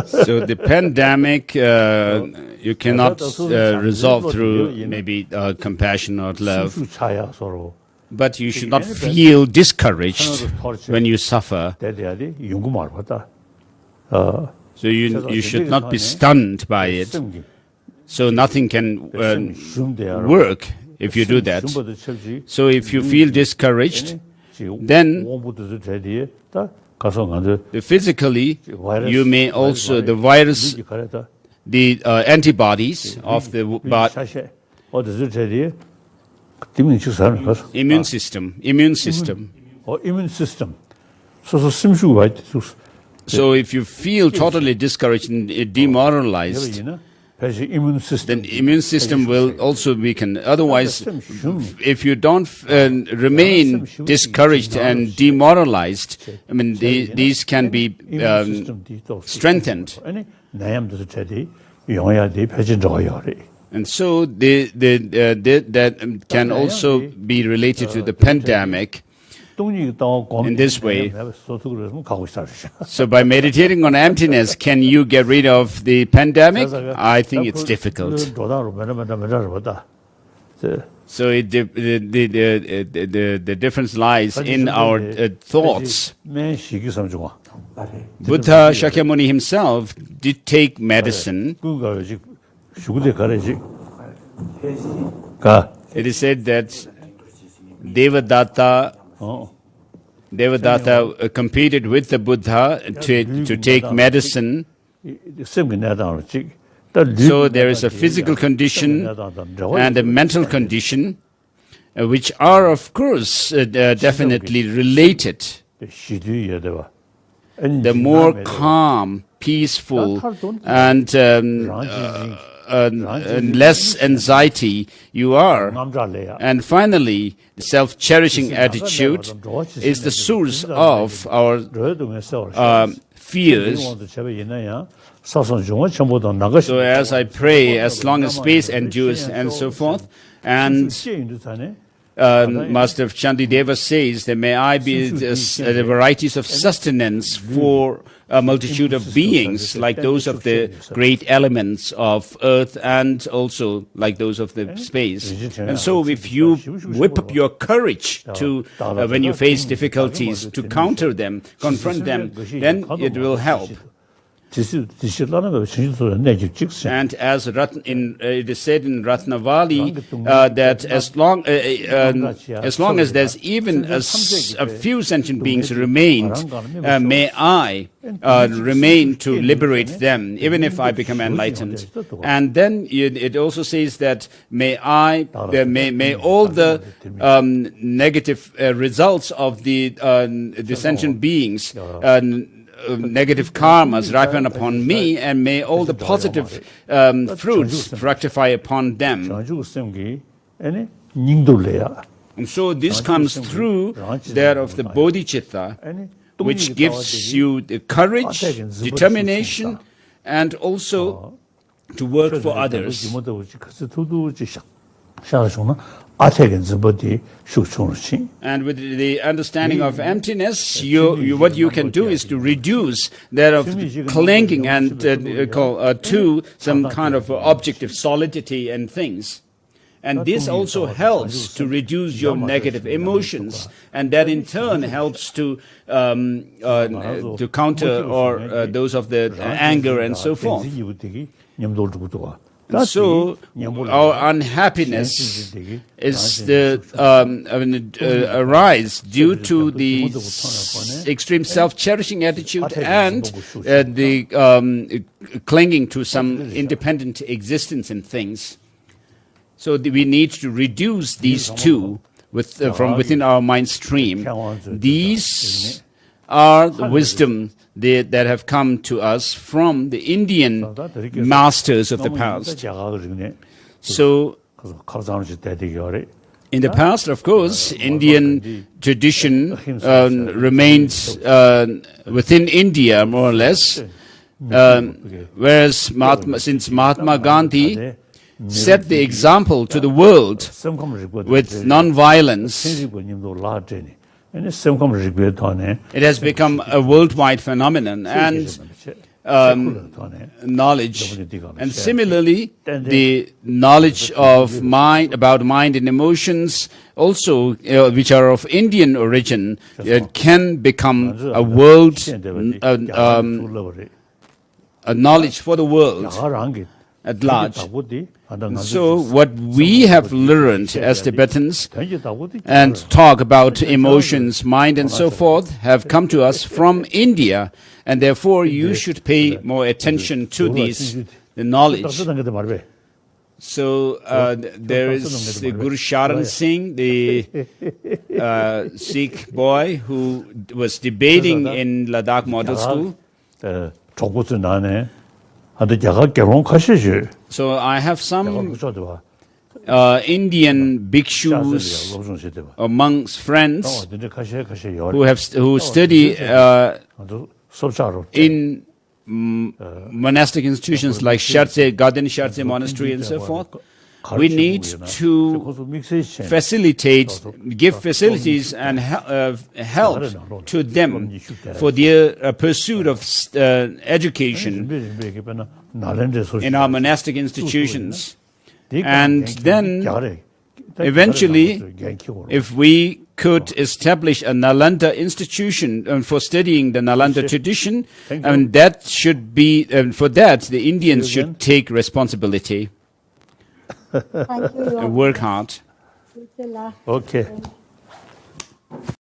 E: So the pandemic you cannot resolve through maybe compassion or love.
A: 차야 서로.
E: But you should not feel discouraged when you suffer.
A: 대대야지 연구말 받다.
E: So you should not be stunned by it. So nothing can work if you do that. So if you feel discouraged, then physically you may also, the virus, the antibodies of the immune system.
A: Immune system.
E: So if you feel totally discouraged and demoralized, then immune system will also weaken. Otherwise, if you don't remain discouraged and demoralized, I mean, these can be strengthened. And so that can also be related to the pandemic. In this way, so by meditating on emptiness, can you get rid of the pandemic? I think it's difficult. So the difference lies in our thoughts. Buddha Shakyamuni himself did take medicine. It is said that Devadatta competed with the Buddha to take medicine. So there is a physical condition and a mental condition, which are, of course, definitely related. The more calm, peaceful, and less anxiety you are. And finally, the self-cherishing attitude is the source of our fears. So as I pray, as long as space endures and so forth, and Master Chandideva says that may I be the varieties of sustenance for a multitude of beings, like those of the great elements of earth and also like those of the space. And so if you whip up your courage to, when you face difficulties, to counter them, confront them, then it will help. And as it is said in Ratnavali, that as long as there's even a few sentient beings remained, may I remain to liberate them, even if I become enlightened. And then it also says that may all the negative results of the sentient beings, negative karmas ripen upon me, and may all the positive fruits fructify upon them. And so this comes through that of the bodhicitta, which gives you the courage, determination, and also to work for others. And with the understanding of emptiness, what you can do is to reduce that of clinging and to some kind of objective solidity and things. And this also helps to reduce your negative emotions, and that in turn helps to counter or those of the anger and so forth. So our unhappiness is arise due to the extreme self-cherishing attitude and the clinging to some independent existence in things. So we need to reduce these two from within our mind stream. These are the wisdom that have come to us from the Indian masters of the past. So, in the past, of course, Indian tradition remained within India, more or less, whereas since Mahatma Gandhi set the example to the world with non-violence, it has become a worldwide phenomenon, and knowledge. And similarly, the knowledge of mind, about mind and emotions also, which are of Indian origin, can become a world, a knowledge for the world at large. So what we have learned as Tibetans and talk about emotions, mind and so forth have come to us from India, and therefore you should pay more attention to these, the knowledge. So there is the Guru Sharan Singh, the Sikh boy who was debating in Ladakh Model School. So I have some Indian bhikshus amongst friends who study in monastic institutions like Shartse, Garden Shartse Monastery and so forth. We need to facilitate, give facilities and help to them for their pursuit of education in our monastic institutions. And then eventually, if we could establish a Nalanda institution for studying the Nalanda tradition, and that should be, for that, the Indians should take responsibility.
C: Thank you.
E: Work hard.
A: Okay.